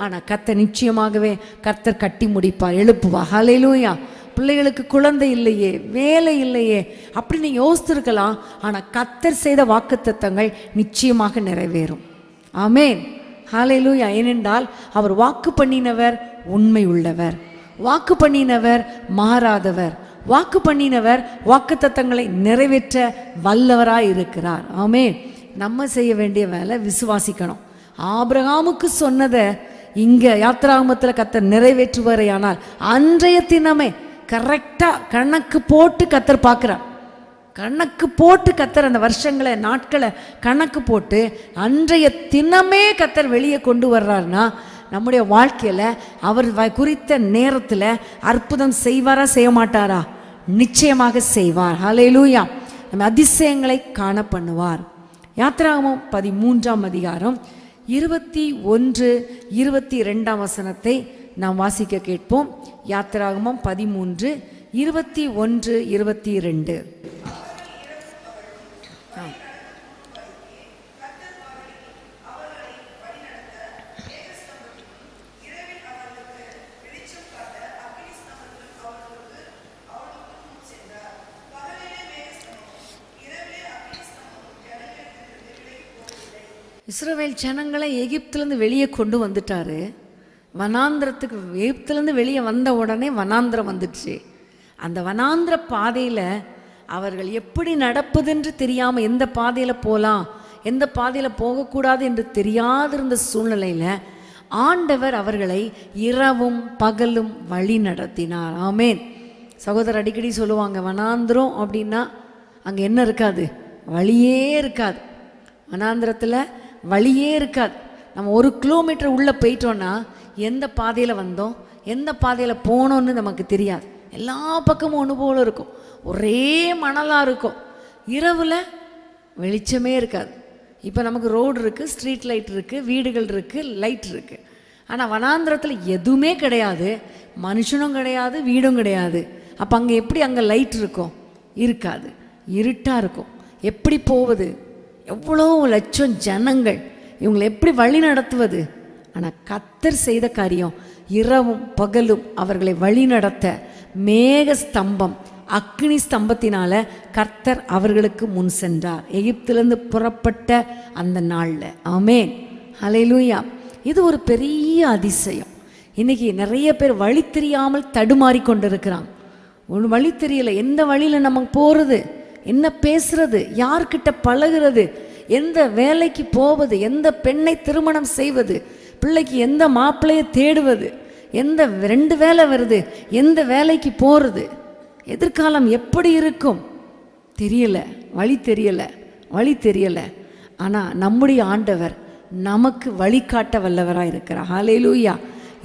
ஆனால் கர்த்தர் நிச்சயமாகவே கர்த்தர் கட்டி முடிப்பார், எழுப்புவார். ஹல்லேலூயா. பிள்ளைகளுக்கு குழந்தை இல்லையே, வேலை இல்லையே அப்படி நீங்கள் யோசித்திருக்கலாம். ஆனால் கர்த்தர் செய்த வாக்குத்தத்தங்கள் நிச்சயமாக நிறைவேறும். ஆமென். ஹல்லேலூயா. ஏனென்றால் அவர் வாக்கு பண்ணினவர் உண்மை உள்ளவர், வாக்கு பண்ணினவர் மாறாதவர், வாக்கு பண்ணினவர் வாக்குத்தத்தங்களை நிறைவேற்ற வல்லவராய் இருக்கிறார். ஆமென். நம்ம செய்ய வேண்டிய வேலை விசுவாசிக்கணும். ஆபிரகாமுக்கு சொன்னதை இங்கே யாத்திராகமத்தில் கர்த்தர் நிறைவேற்றுவாரையானால் அன்றைய தினமே கரெக்டாக கணக்கு போட்டு கர்த்தர் பார்க்குறார். கணக்கு போட்டு கர்த்தர் அந்த வருஷங்களை நாட்களை கணக்கு போட்டு அன்றைய தினமே கர்த்தர் வெளியே கொண்டு வர்றாருன்னா நம்முடைய வாழ்க்கையில் அவர் குறித்த நேரத்தில் அற்புதம் செய்வாரா செய்ய மாட்டாரா? நிச்சயமாக செய்வார். ஹல்லேலூயா. நம்ம அதிசயங்களை காண பண்ணுவார். யாத்திராகமம் 13ஆம் அதிகாரம் 21, 22 வசனத்தை நாம் வாசிக்க கேட்போம். யாத்திராகமம் 13, 21, 22. இஸ்ரவேல் ஜனங்களை எகிப்திலேருந்து வெளியே கொண்டு வந்துட்டாரு. வனாந்திரத்துக்கு எகிப்திலேருந்து வெளியே வந்த உடனே வனாந்திரம் வந்துடுச்சு. அந்த வனாந்திர பாதையில் அவர்கள் எப்படி நடப்பதென்று தெரியாமல் எந்த பாதையில் போகலாம் எந்த பாதையில் போகக்கூடாது என்று தெரியாதிருந்த சூழ்நிலையில் ஆண்டவர் அவர்களை இரவும் பகலும் வழி நடத்தினார். ஆமென். சகோதரர் அடிக்கடி சொல்லுவாங்க, வனாந்திரம் அப்படின்னா அங்கே என்ன இருக்காது? வழியே இருக்காது. வனாந்திரத்தில் வழியே இருக்காது. நம்ம 1 கிலோமீட்டர் உள்ளே போயிட்டோன்னா எந்த பாதையில் வந்தோம் எந்த பாதையில் போனோன்னு நமக்கு தெரியாது. எல்லா பக்கமும் ஒன்று போல இருக்கும், ஒரே மணலாக இருக்கும். இரவில் வெளிச்சமே இருக்காது. இப்போ நமக்கு ரோடு இருக்குது, ஸ்ட்ரீட் லைட் இருக்குது, வீடுகள் இருக்குது, லைட் இருக்குது. ஆனால் வனாந்திரத்தில் எதுவுமே கிடையாது, மனுஷனும் கிடையாது, வீடும் கிடையாது. அப்போ அங்கே எப்படி அங்கே லைட் இருக்கும்? இருக்காது, இருட்டாக இருக்கும். எப்படி போவது? எவ்வளோ லட்சம் ஜனங்கள், இவங்களை எப்படி வழி நடத்துவது? ஆனால் கர்த்தர் செய்த காரியம், இரவும் பகலும் அவர்களை வழி நடத்த மேக ஸ்தம்பம் அக்னி ஸ்தம்பத்தினால கர்த்தர் அவர்களுக்கு முன் சென்றார், எகிப்திலிருந்து புறப்பட்ட அந்த நாளில். ஆமென். ஹல்லேலூயா. இது ஒரு பெரிய அதிசயம். இன்னைக்கு நிறைய பேர் வழி தெரியாமல் தடுமாறி கொண்டிருக்கிறாங்க. ஒரு வழி தெரியல, எந்த வழியில் நம்ம போகிறது, என்ன பேசுறது, யார்கிட்ட பழகிறது, எந்த வேலைக்கு போவது, எந்த பெண்ணை திருமணம் செய்வது, பிள்ளைக்கு எந்த மாப்பிள்ளையை தேடுவது, எந்த 2 வேலை வருது, எந்த வேலைக்கு போகிறது, எதிர்காலம் எப்படி இருக்கும் தெரியல, வழி தெரியல. ஆனால் நம்முடைய ஆண்டவர் நமக்கு வழிகாட்ட வல்லவராக இருக்கிறார். ஹல்லேலூயா.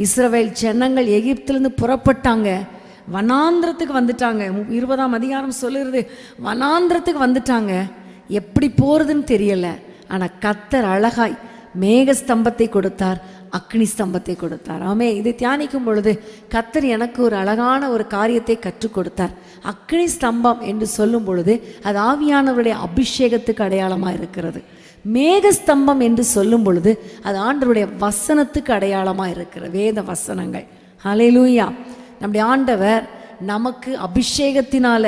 இஸ்ரவேல் ஜனங்கள் எகிப்திலிருந்து புறப்பட்டாங்க, வனாந்திரத்துக்கு வந்துட்டாங்க. 20ஆம் அதிகாரம் சொல்லுறது, வனாந்திரத்துக்கு வந்துட்டாங்க. எப்படி போகிறதுன்னு தெரியலை. ஆனால் கர்த்தர் அழகாய் மேகஸ்தம்பத்தை கொடுத்தார், அக்னி ஸ்தம்பத்தை கொடுத்தார். ஆமே. இதை தியானிக்கும் பொழுது கர்த்தர் எனக்கு ஒரு அழகான ஒரு காரியத்தை கற்றுக் கொடுத்தார். அக்னி ஸ்தம்பம் என்று சொல்லும் பொழுது அது ஆவியானவருடைய அபிஷேகத்துக்கு அடையாளமாக இருக்கிறது. மேகஸ்தம்பம் என்று சொல்லும் பொழுது அது ஆண்டவருடைய வசனத்துக்கு அடையாளமாக இருக்கிற வேத வசனங்கள். ஹல்லேலூயா. நம்முடைய ஆண்டவர் நமக்கு அபிஷேகத்தினால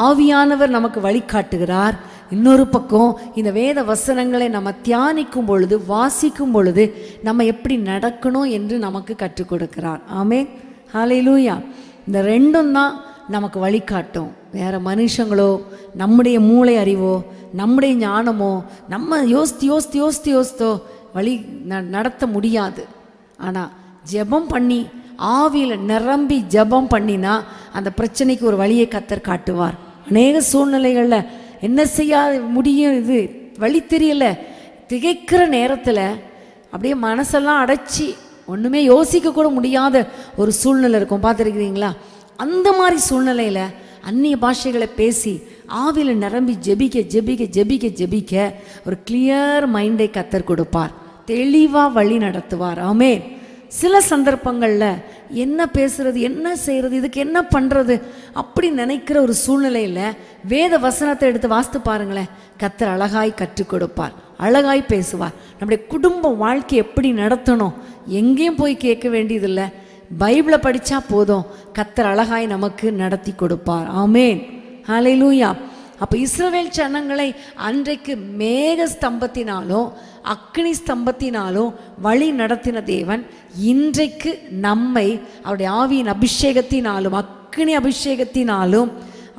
ஆவியானவர் நமக்கு வழிகாட்டுகிறார். இன்னொரு பக்கம் இந்த வேத வசனங்களை நம்ம தியானிக்கும் பொழுது, வாசிக்கும் பொழுது நம்ம எப்படி நடக்கணும் என்று நமக்கு கற்றுக் கொடுக்கிறார். ஆமென், ஹல்லேலூயா. இந்த ரெண்டும் தான் நமக்கு வழிகாட்டும். வேற மனுஷங்களோ, நம்முடைய மூளை அறிவோ, நம்முடைய ஞானமோ, நம்ம யோசித்தோ வழி நடத்த முடியாது. ஆனால் ஜெபம் பண்ணி, ஆவியில் நிரம்பி ஜெபம் பண்ணினா அந்த பிரச்சனைக்கு ஒரு வழியை கர்த்தர் காட்டுவார். அநேக சூழ்நிலைகளில் என்ன செய்ய முடியும், இது வழி தெரியல, திகைக்கிற நேரத்தில் அப்படியே மனசெல்லாம் அடைச்சி ஒன்றுமே யோசிக்க கூட முடியாத ஒரு சூழ்நிலை இருக்கும். பார்த்துருக்கிறீங்களா? அந்த மாதிரி சூழ்நிலையில் அந்நிய பாஷைகளை பேசி ஆவியில் நிரம்பி ஜெபிக்க ஒரு கிளியர் மைண்டை கர்த்தர் கொடுப்பார், தெளிவாக வழி நடத்துவார். ஆமென். சில சந்தர்ப்பங்களில் என்ன பேசுறது, என்ன செய்கிறது, இதுக்கு என்ன பண்ணுறது அப்படி நினைக்கிற ஒரு சூழ்நிலையில் வேத வசனத்தை எடுத்து வாசித்து பாருங்களேன். கர்த்தர் அழகாய் கற்றுக் கொடுப்பார், அழகாய் பேசுவார். நம்முடைய குடும்ப வாழ்க்கை எப்படி நடத்தணும் எங்கேயும் போய் கேட்க வேண்டியதில்லை, பைபிளை படித்தா போதும், கர்த்தர் அழகாய் நமக்கு நடத்தி கொடுப்பார். ஆமென், ஹல்லேலூயா. அப்போ இஸ்ரவேல் ஜனங்களை அன்றைக்கு மேக ஸ்தம்பத்தினாலும் அக்னி ஸ்தம்பத்தினாலும் வழி நடத்தின தேவன் இன்றைக்கு நம்மை அவருடைய ஆவியின் அபிஷேகத்தினாலும் அக்னி அபிஷேகத்தினாலும்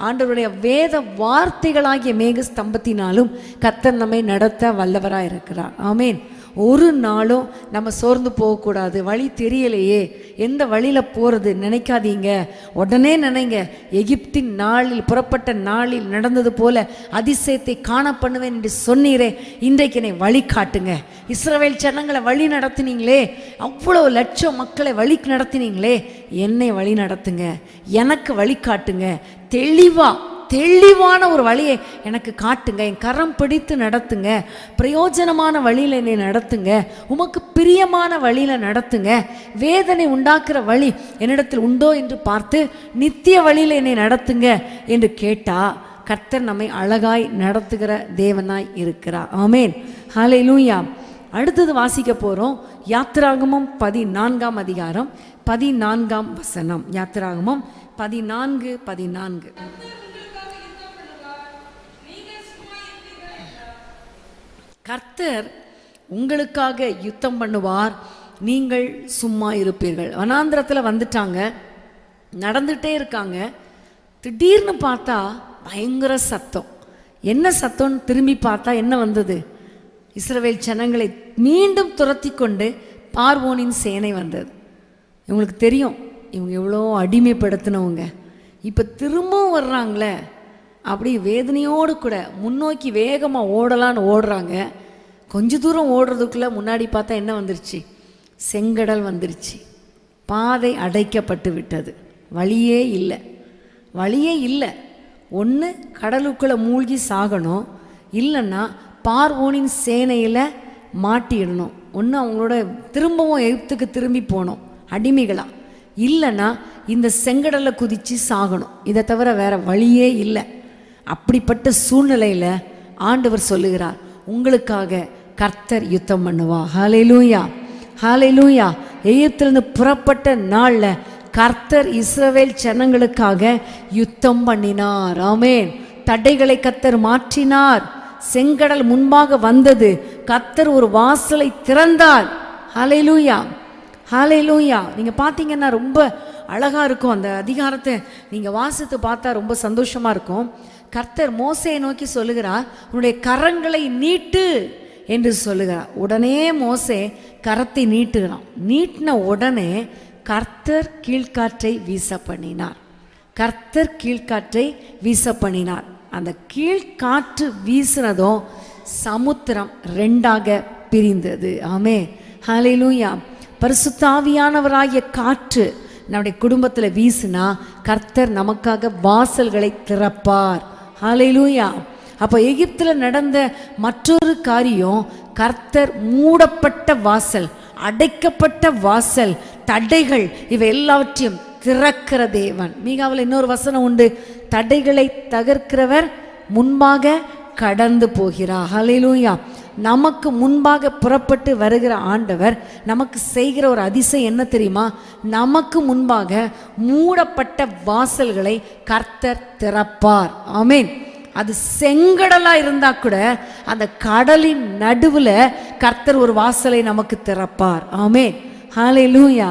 ஆண்டவருடைய வேத வார்த்தைகளாகிய மேக ஸ்தம்பத்தினாலும் கர்த்தர் நம்மை நடத்த வல்லவராக இருக்கிறார். ஆமென். ஒரு நாளும் நம்ம சோர்ந்து போகக்கூடாது. வழி தெரியலையே, எந்த வழியில் போகிறது நினைக்காதீங்க. உடனே நினைங்க, எகிப்தின் நாளில், புறப்பட்ட நாளில் நடந்தது போல அதிசயத்தை காண பண்ணுவேன் என்று சொன்னீரே, இன்றைக்கு என்னை வழி காட்டுங்க. இஸ்ரவேல் ஜனங்களை வழி நடத்தினீங்களே, அவ்வளோ லட்சம் மக்களை வழி நடத்தினீங்களே, என்னை வழி நடத்துங்க, எனக்கு வழி காட்டுங்க, தெளிவான ஒரு வழியை எனக்கு காட்டுங்க, என் கரம் பிடித்து நடத்துங்க, பிரயோஜனமான வழியில் என்னை நடத்துங்க, உமக்கு பிரியமான வழியில் நடத்துங்க, வேதனை உண்டாக்குற வழி என்னிடத்தில் உண்டோ என்று பார்த்து நித்திய வழியில் என்னை நடத்துங்க என்று கேட்டால் கர்த்தர் நம்மை அழகாய் நடத்துகிற தேவனாய் இருக்கிறார். ஆமென், ஹல்லேலூயா. அடுத்தது வாசிக்க போகிறோம் யாத்திராகமம் 14ஆம் அதிகாரம் 14ஆம் வசனம். யாத்திராகமம் 14:14. கர்த்தர் உங்களுக்காக யுத்தம் பண்ணுவார், நீங்கள் சும்மா இருப்பீர்கள். வனாந்திரத்தில் வந்துட்டாங்க, நடந்துகிட்டே இருக்காங்க. திடீர்னு பார்த்தா பயங்கர சத்தம். என்ன சத்தம்னு திரும்பி பார்த்தா என்ன வந்தது? இஸ்ரவேல் ஜனங்களை மீண்டும் துரத்தி கொண்டு பார்வோனின் சேனை வந்தது. இவங்களுக்கு தெரியும் இவங்க எவ்வளோ அடிமைப்படுத்தினவங்க, இப்போ திரும்பவும் வர்றாங்களே. அப்படி வேதனையோடு கூட முன்னோக்கி வேகமாக ஓடலான்னு ஓடுறாங்க. கொஞ்ச தூரம் ஓடுறதுக்குள்ளே முன்னாடி பார்த்தா என்ன வந்துருச்சு? செங்கடல் வந்துருச்சு. பாதை அடைக்கப்பட்டு விட்டது. வழியே இல்லை. ஒன்று கடலுக்குள்ளே மூழ்கி சாகணும், இல்லைன்னா பார்வோனின் சேனையில் மாட்டிடணும். ஒன்று அவங்களோட திரும்பவும் எகிப்துக்கு திரும்பி போகணும் அடிமைகளாக, இல்லைன்னா இந்த செங்கடலை குதித்து சாகணும். இதை தவிர வேற வழியே இல்லை. அப்படிப்பட்ட சூழ்நிலையில் ஆண்டவர் சொல்லுகிறார், உங்களுக்காக கர்த்தர் யுத்தம் பண்ணுவா. ஹல்லேலூயா, ஹல்லேலூயா. எகிப்திலிருந்து புறப்பட்ட நாளில் கர்த்தர் இஸ்ரவேல் ஜனங்களுக்காக யுத்தம் பண்ணினார். ஆமென். தடைகளை கர்த்தர் மாற்றினார். செங்கடல் முன்பாக வந்தது, கர்த்தர் ஒரு வாசலை திறந்தார். ஹல்லேலூயா, ஹல்லேலூயா. நீங்கள் பார்த்தீங்கன்னா ரொம்ப அழகாக இருக்கும். அந்த அதிகாரத்தை நீங்கள் வாசித்து பார்த்தா ரொம்ப சந்தோஷமாக இருக்கும். கர்த்தர் மோசேயை நோக்கி சொல்லுகிறார், உன்னுடைய கரங்களை நீட்டு என்று சொல்லுகிறார். உடனே மோசே கரத்தை நீட்டுகிறான். நீட்டின உடனே கர்த்தர் கீழ்காற்றை வீச பண்ணினார். அந்த கீழ்காற்று வீசினதும் சமுத்திரம் ரெண்டாக பிரிந்தது. ஆமென், ஹல்லேலூயா. பரிசுத்த ஆவியானவராகிய காற்று நம்முடைய குடும்பத்தில் வீசினா கர்த்தர் நமக்காக வாசல்களை திறப்பார். ஹல்லேலூயா. அப்போ எகிப்தில் நடந்த மற்றொரு காரியம், கர்த்தர் மூடப்பட்ட வாசல், அடைக்கப்பட்ட வாசல், தடைகள் இவை எல்லாவற்றையும் திறக்கிற தேவன். மீகாவில் இன்னொரு வசனம் உண்டு, தடைகளை தகர்க்கிறவர் முன்பாக கடந்து போகிறார். ஹல்லேலூயா. நமக்கு முன்பாக புறப்பட்டு வருகிற ஆண்டவர் நமக்கு செய்கிற ஒரு அதிசயம் என்ன தெரியுமா? நமக்கு முன்பாக மூடப்பட்ட வாசல்களை கர்த்தர் திறப்பார். ஆமென், அது செங்கடலா இருந்தா கூட அந்த கடலின் நடுவுல கர்த்தர் ஒரு வாசலை நமக்கு திறப்பார். ஆமென். ஹல்லேலூயா,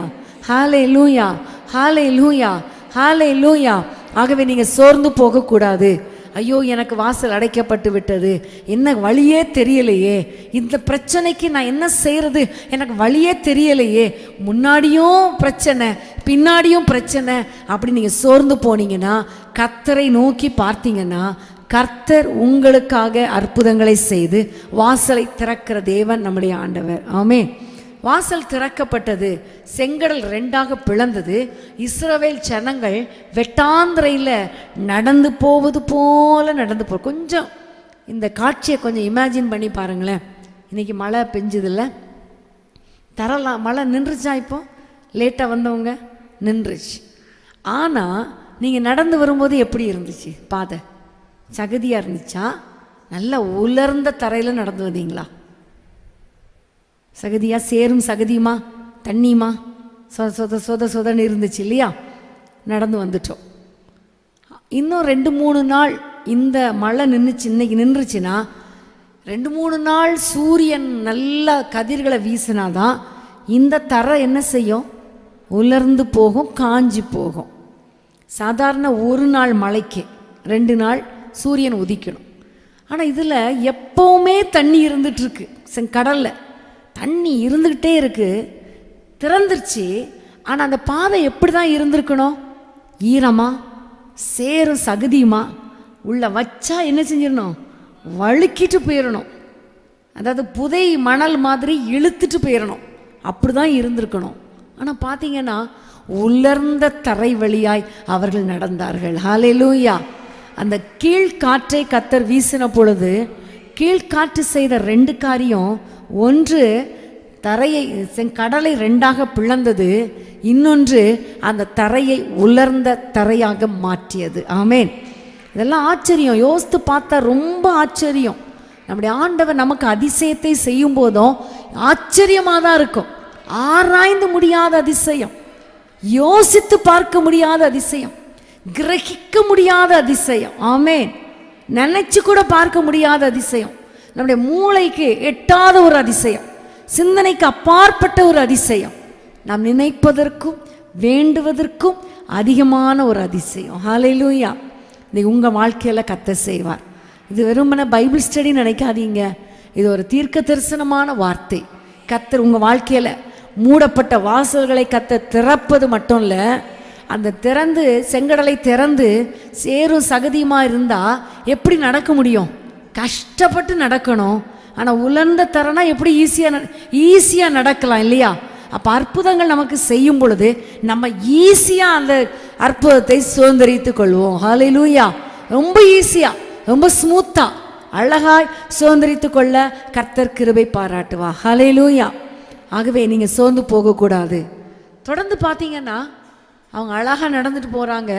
ஹல்லேலூயா, ஹல்லேலூயா, ஹல்லேலூயா. ஆகவே நீங்க சோர்ந்து போக கூடாது. ஐயோ எனக்கு வாசல் அடைக்கப்பட்டு விட்டது, என்ன வழியே தெரியலையே, இந்த பிரச்சனைக்கு நான் என்ன செய்யறது, எனக்கு வழியே தெரியலையே, முன்னாடியும் பிரச்சனை பின்னாடியும் பிரச்சனை அப்படி நீங்க சோர்ந்து போனீங்கன்னா, கர்த்தரை நோக்கி பார்த்தீங்கன்னா, கர்த்தர் உங்களுக்காக அற்புதங்களை செய்து வாசலை திறக்கிற தேவன் நம்முடைய ஆண்டவர். ஆமென். வாசல் திறக்கப்பட்டது, செங்கடல் ரெண்டாக பிளந்தது. இஸ்ரவேல் ஜனங்கள் வெட்டாந்திரையில் நடந்து போவது போல நடந்து கொஞ்சம் இந்த காட்சியை கொஞ்சம் இமேஜின் பண்ணி பாருங்களேன். இன்னைக்கு மழை பெஞ்சுதில்ல, தரலாம், மழை நின்றுச்சா? இப்போ லேட்டாக வந்தவங்க நின்றுச்சு. ஆனால் நீங்கள் நடந்து வரும்போது எப்படி இருந்துச்சு? பாதை சகதியாக இருந்துச்சா? நல்ல உலர்ந்த தரையில் நடந்து வந்தீங்களா? சகதியா, சேரும் சகதியுமா, தண்ணியுமா, சொதன்னு இருந்துச்சு இல்லையா? நடந்து வந்துட்டோம். இன்னும் 2-3 நாள் இந்த மழை இன்னைக்கு நின்றுச்சுன்னா 2-3 நாள் சூரியன் நல்ல கதிர்களை வீசினாதான் இந்த தரை என்ன செய்யும்? உலர்ந்து போகும், காஞ்சி போகும். சாதாரண ஒரு நாள் மழைக்கு 2 நாள் சூரியன் உதிக்கணும். ஆனால் இதில் எப்போவுமே தண்ணி இருந்துகிட்ருக்கு. கடலில் தண்ணி இருந்துக்கிட்டே இருக்கு, திறந்துருச்சு. ஆனால் அந்த பாதை எப்படி தான் இருந்திருக்கணும்? ஈரமா, சேரும் சகதியுமா உள்ள வச்சா என்ன செஞ்சிடணும்? வழுக்கிட்டு போயிடணும். அதாவது புதை மணல் மாதிரி இழுத்துட்டு போயிடணும். அப்படி தான் இருந்திருக்கணும். ஆனால் பார்த்தீங்கன்னா உலர்ந்த தரை வழியாய் அவர்கள் நடந்தார்கள். ஹல்லேலூயா. அந்த கீழ்காற்றை கர்த்தர் வீசின பொழுது கீழ்காற்று செய்த 2 காரியம். ஒன்று, தரையை கடலை 2ஆக பிளந்தது. இன்னொன்று, அந்த தரையை உலர்ந்த தரையாக மாற்றியது. ஆமென். இதெல்லாம் ஆச்சரியம். யோசித்து பார்த்தா ரொம்ப ஆச்சரியம். நம்முடைய ஆண்டவர் நமக்கு அதிசயத்தை செய்யும் போதும் ஆச்சரியமாக தான் இருக்கும். ஆராய்ந்து முடியாத அதிசயம், யோசித்து பார்க்க முடியாத அதிசயம், கிரகிக்க முடியாத அதிசயம். ஆமென். நினைச்சு கூட பார்க்க முடியாத அதிசயம், நம்முடைய மூளைக்கு எட்டாத ஒரு அதிசயம், சிந்தனைக்கு அப்பாற்பட்ட ஒரு அதிசயம், நாம் நினைப்பதற்கும் வேண்டுவதற்கும் அதிகமான ஒரு அதிசயம். ஹல்லேலூயா. இது உங்கள் வாழ்க்கையில் கர்த்தர் செய்வார். இது வெறுமனே பைபிள் ஸ்டடி நினைக்காதீங்க. இது ஒரு தீர்க்க தரிசனமான வார்த்தை. கர்த்தர் உங்கள் வாழ்க்கையில் மூடப்பட்ட வாசல்களை கர்த்தர் திறப்பது மட்டும் இல்லை, அந்த திறந்து செங்கடலை திறந்து சேரும் சகதியுமா இருந்தால் எப்படி நடக்க முடியும்? கஷ்டப்பட்டு நடக்கணும். ஆனால் உலர்ந்த தரனா எப்படி ஈஸியாக நடக்கலாம் இல்லையா? அப்போ அற்புதங்கள் நமக்கு செய்யும் பொழுது நம்ம ஈஸியாக அந்த அற்புதத்தை சுதந்திரித்து கொள்வோம். ஹல்லேலூயா. ரொம்ப ஈஸியாக, ரொம்ப ஸ்மூத்தாக, அழகாய் சுதந்திரித்து கொள்ள கர்த்தர் கிருபை பாராட்டுவா. ஹல்லேலூயா. ஆகவே நீங்கள் சோர்ந்து போகக்கூடாது. தொடர்ந்து பார்த்தீங்கன்னா அவங்க அழகாக நடந்துட்டு போகிறாங்க.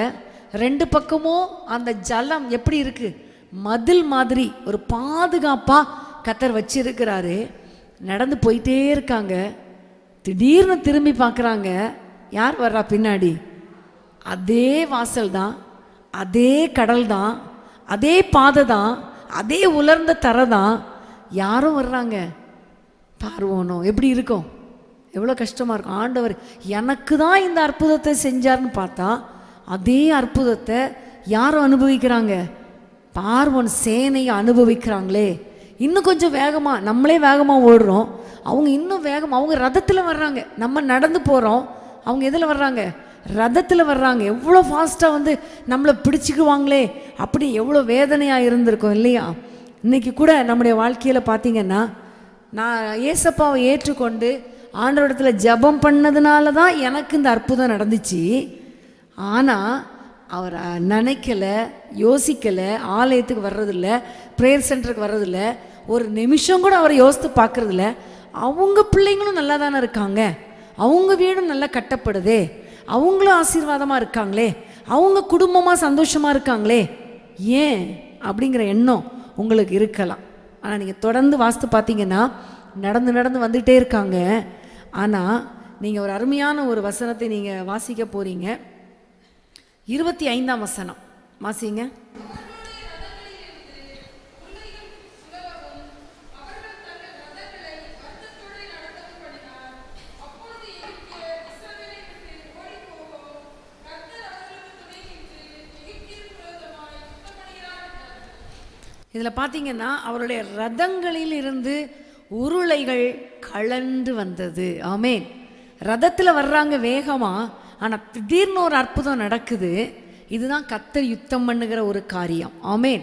2 பக்கமும் அந்த ஜலம் எப்படி இருக்குது? மதில் மாதிரி ஒரு பாதுகாப்பாக கர்த்தர் வச்சிருக்கிறாரு. நடந்து போயிட்டே இருக்காங்க. திடீர்னு திரும்பி பார்க்குறாங்க. யார் வர்றா பின்னாடி? அதே வாசல் தான், அதே கடல் தான், அதே பாதை தான், அதே உலர்ந்த தரை தான். யாரும் வர்றாங்க. பார்வோனோ. எப்படி இருக்கும்? எவ்வளோ கஷ்டமாக இருக்கும். ஆண்டவர் எனக்கு தான் இந்த அற்புதத்தை செஞ்சார்னு பார்த்தா அதே அற்புதத்தை யாரும் அனுபவிக்கிறாங்க? பார்வோன் சேனையை அனுபவிக்கிறாங்களே. இன்னும் கொஞ்சம் வேகமாக, நம்மளே வேகமாக ஓடுறோம், அவங்க இன்னும் வேகமாக. அவங்க ரதத்தில் வர்றாங்க, நம்ம நடந்து போகிறோம். அவங்க எதில் வர்றாங்க? ரதத்தில் வர்றாங்க. எவ்வளோ ஃபாஸ்ட்டாக வந்து நம்மளை பிடிச்சிக்குவாங்களே, அப்படி எவ்வளோ வேதனையாக இருந்திருக்கும் இல்லையா? இன்றைக்கி கூட நம்முடைய வாழ்க்கையில் பார்த்திங்கன்னா, நான் ஏசப்பாவை ஏற்றுக்கொண்டு ஆண்டவரிடத்துல ஜெபம் பண்ணதுனால தான் எனக்கு இந்த அற்புதம் நடந்துச்சு. ஆனால் அவர் நினைக்கலை, யோசிக்கலை, ஆலயத்துக்கு வர்றதில்ல, ப்ரேயர் சென்டருக்கு வர்றதில்ல, ஒரு நிமிஷம் கூட அவரை யோசித்து பார்க்குறதில்ல. அவங்க பிள்ளைங்களும் நல்லா தானே இருக்காங்க, அவங்க வீடும் நல்லா கட்டப்படுதே, அவங்களும் ஆசீர்வாதமாக இருக்காங்களே, அவங்க குடும்பமாக சந்தோஷமாக இருக்காங்களே, ஏன் அப்படிங்கிற எண்ணம் உங்களுக்கு இருக்கலாம். ஆனால் நீங்கள் தொடர்ந்து வாஸ்து பார்த்தீங்கன்னா நடந்து நடந்து வந்துகிட்டே இருக்காங்க. ஆனால் நீங்கள் ஒரு அருமையான ஒரு வசனத்தை நீங்கள் வாசிக்க போகிறீங்க. 25ஆம் வசனம் வாசிங்க. இதில் பார்த்தீங்கன்னா அவருடைய ரதங்களில் இருந்து உருளைகள் கலந்து வந்தது. ஆமேன். ரதத்தில் வர்றாங்க வேகமாக, ஆனால் திடீர்னு ஒரு அற்புதம் நடக்குது. இதுதான் கர்த்தர் யுத்தம் பண்ணுகிற ஒரு காரியம். ஆமேன்.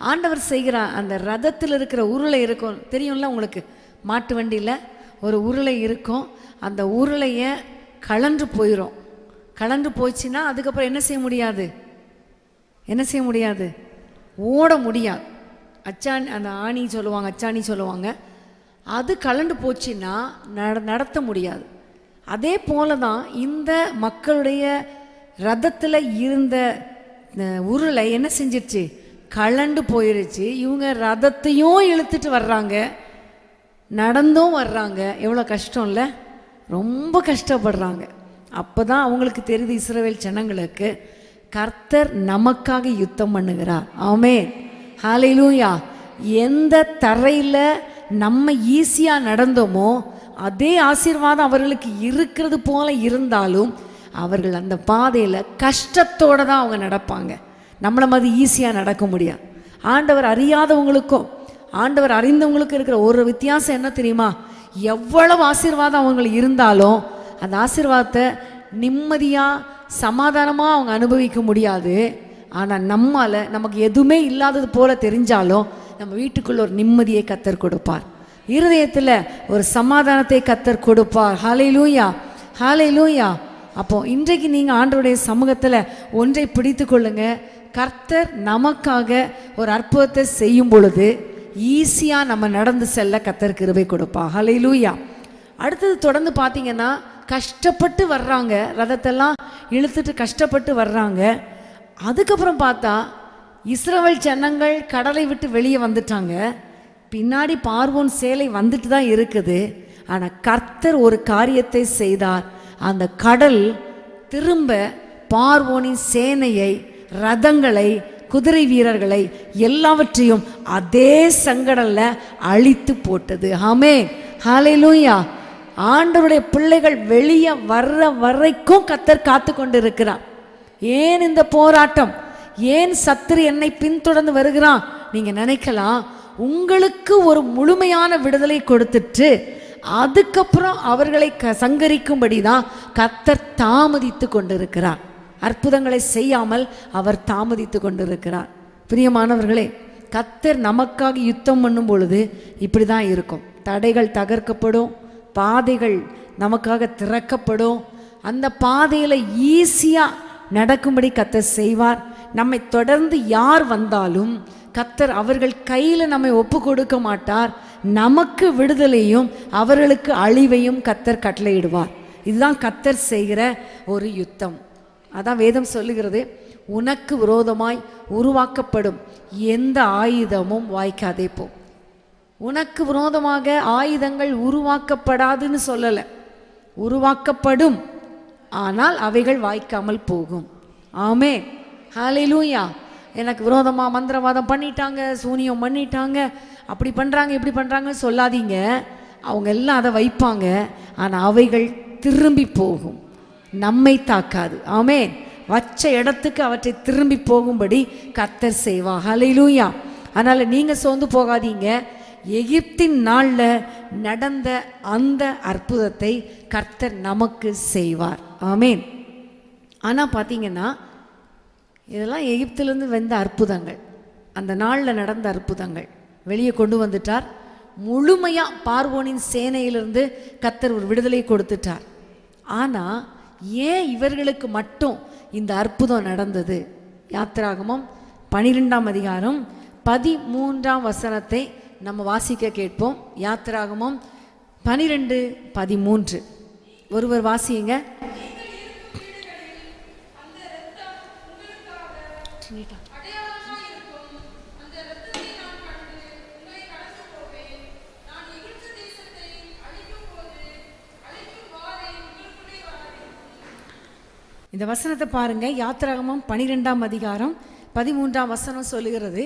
ஆண்டவர் செய்கிற அந்த ரதத்தில் இருக்கிற உருளை இருக்கும் தெரியும்ல உங்களுக்கு, மாட்டு வண்டியில் ஒரு உருளை இருக்கும். அந்த உருளையை கலன்று போயிடும். கலன்று போச்சுன்னா அதுக்கப்புறம் என்ன செய்ய முடியாது, ஓட முடியாது. அச்சாணி, அந்த ஆணி சொல்லுவாங்க, அச்சாணி சொல்லுவாங்க. அது கலண்டு போச்சுன்னா நடத்த முடியாது. அதே போல தான் இந்த மக்களுடைய ரதத்தில் இருந்த உருளை என்ன செஞ்சிருச்சு, கலண்டு போயிருச்சு. இவங்க ரதத்தையும் இழுத்துட்டு வர்றாங்க, நடந்தும் வர்றாங்க. எவ்வளோ கஷ்டம் இல்லை, ரொம்ப கஷ்டப்படுறாங்க. அப்போ தான் அவங்களுக்கு தெரியுது, இஸ்ரவேல் ஜனங்களுக்கு, கர்த்தர் நமக்காக யுத்தம் பண்ணுகிறார். ஆமென். ஹல்லேலூயா. எந்த தரையில் நம்ம ஈஸியாக நடந்தோமோ அதே ஆசீர்வாதம் அவர்களுக்கு இருக்கிறது போல இருந்தாலும் அவர்கள் அந்த பாதையில் கஷ்டத்தோடு தான் அவங்க நடப்பாங்க. நம்மளை மாதிரி ஈஸியாக நடக்க முடியாது. ஆண்டவர் அறியாதவங்களுக்கும் ஆண்டவர் அறிந்தவங்களுக்கும் இருக்கிற ஒரு வித்தியாசம் என்ன தெரியுமா, எவ்வளவு ஆசீர்வாதம் அவங்களுக்கு இருந்தாலும் அந்த ஆசீர்வாதத்தை நிம்மதியாக சமாதானமாக அவங்க அனுபவிக்க முடியாது. ஆனால் நமக்கு எதுவுமே இல்லாதது போல தெரிஞ்சாலும் நம்ம வீட்டுக்குள்ள ஒரு நிம்மதியை கர்த்தர் கொடுப்பார், இருதயத்தில் ஒரு சமாதானத்தை கர்த்தர் கொடுப்பார். ஹல்லேலூயா, ஹல்லேலூயா. அப்போ இன்றைக்கு நீங்கள் ஆண்டவருடைய சமூகத்தில் ஒன்றை பிடித்து கொள்ளுங்க. கர்த்தர் நமக்காக ஒரு அற்புதத்தை செய்யும் பொழுது ஈஸியாக நம்ம நடந்து செல்ல கர்த்தர் கிருபை கொடுப்பார். ஹல்லேலூயா. அடுத்தது தொடர்ந்து பார்த்தீங்கன்னா கஷ்டப்பட்டு வர்றாங்க, ரதத்தெல்லாம் இழுத்துட்டு கஷ்டப்பட்டு வர்றாங்க. அதுக்கப்புறம் பார்த்தா இஸ்ரவேல் ஜனங்கள் கடலை விட்டு வெளியே வந்துட்டாங்க. பின்னாடி பார்வோன் சேலை வந்துட்டு தான் இருக்குது. ஆனால் கர்த்தர் ஒரு காரியத்தை செய்தார். அந்த கடல் திரும்ப பார்வோனின் சேனையை, ரதங்களை, குதிரை வீரர்களை எல்லாவற்றையும் அதே செங்கடல்ல அழித்து போட்டது. ஆமென், ஹல்லேலூயா. ஆண்டவருடைய பிள்ளைகள் வெளியே வர்ற வரைக்கும் கர்த்தர் காத்து கொண்டு இருக்கிறார். ஏன் இந்த போராட்டம், ஏன் சத்துரு என்னை பின்தொடர்ந்து வருகிறான் நீங்க நினைக்கலாம். உங்களுக்கு ஒரு முழுமையான விடுதலை கொடுத்துட்டு அதுக்கப்புறம் அவர்களை சங்கரிக்கும்படி தான் கர்த்தர் தாமதித்து கொண்டிருக்கிறார். அற்புதங்களை செய்யாமல் அவர் தாமதித்து கொண்டிருக்கிறார். பிரியமானவர்களே, கர்த்தர் நமக்காக யுத்தம் பண்ணும் பொழுது இப்படி தான் இருக்கும். தடைகள் தகர்க்கப்படும், பாதைகள் நமக்காக திறக்கப்படும். அந்த பாதையில் ஈஸியாக நடக்கும்படி கர்த்தர் செய்வார். நம்மை தொடர்ந்து யார் வந்தாலும் கர்த்தர் அவர்கள் கையில் நம்மை ஒப்பு கொடுக்க மாட்டார். நமக்கு விடுதலையும் அவர்களுக்கு அழிவையும் கர்த்தர் கட்டளையிடுவார். இதுதான் கர்த்தர் செய்கிற ஒரு யுத்தம். அதான் வேதம் சொல்லுகிறது, உனக்கு விரோதமாய் உருவாக்கப்படும் எந்த ஆயுதமும் வாய்க்காதே போ. உனக்கு விரோதமாக ஆயுதங்கள் உருவாக்கப்படாதுன்னு சொல்லலை, உருவாக்கப்படும், ஆனால் அவைகள் வாய்க்காமல் போகும். ஆமென், ஹல்லேலூயா. எனக்கு விரோதமாக மந்திரவாதம் பண்ணிட்டாங்க, சூனியம் பண்ணிட்டாங்க, அப்படி பண்ணுறாங்க இப்படி பண்ணுறாங்கன்னு சொல்லாதீங்க. அவங்க எல்லாம் அதை வைப்பாங்க, ஆனால் அவைகள் திரும்பி போகும், நம்மை தாக்காது. ஆமென். வச்ச இடத்துக்கு அவற்றை திரும்பி போகும்படி கர்த்தர் செய்வார். ஹல்லேலூயா. அதனால் நீங்கள் சோர்ந்து போகாதீங்க. எகிப்தின் நாளில் நடந்த அந்த அற்புதத்தை கர்த்தர் நமக்கு செய்வார். ஆமென். ஆனால் பார்த்தீங்கன்னா இதெல்லாம் எகிப்திலிருந்து வந்த அற்புதங்கள், அந்த நாளில் நடந்த அற்புதங்கள். வெளியே கொண்டு வந்துட்டார். முழுமையாக பார்வோனின் சேனையிலிருந்து கர்த்தர் ஒரு விடுதலை கொடுத்துட்டார். ஆனால் ஏன் இவர்களுக்கு மட்டும் இந்த அற்புதம் நடந்தது? யாத்திராகமம் 12ஆம் அதிகாரம் 13ஆம் வசனத்தை நம்ம வாசிக்க கேட்போம். யாத்திராகமம் 12:13. ஒருவர் வாசியுங்க. இந்த வசனத்தை பாருங்க. யாத்திராகமம் 12ஆம் அதிகாரம் 13ஆம் வசனம் சொல்லுகிறது,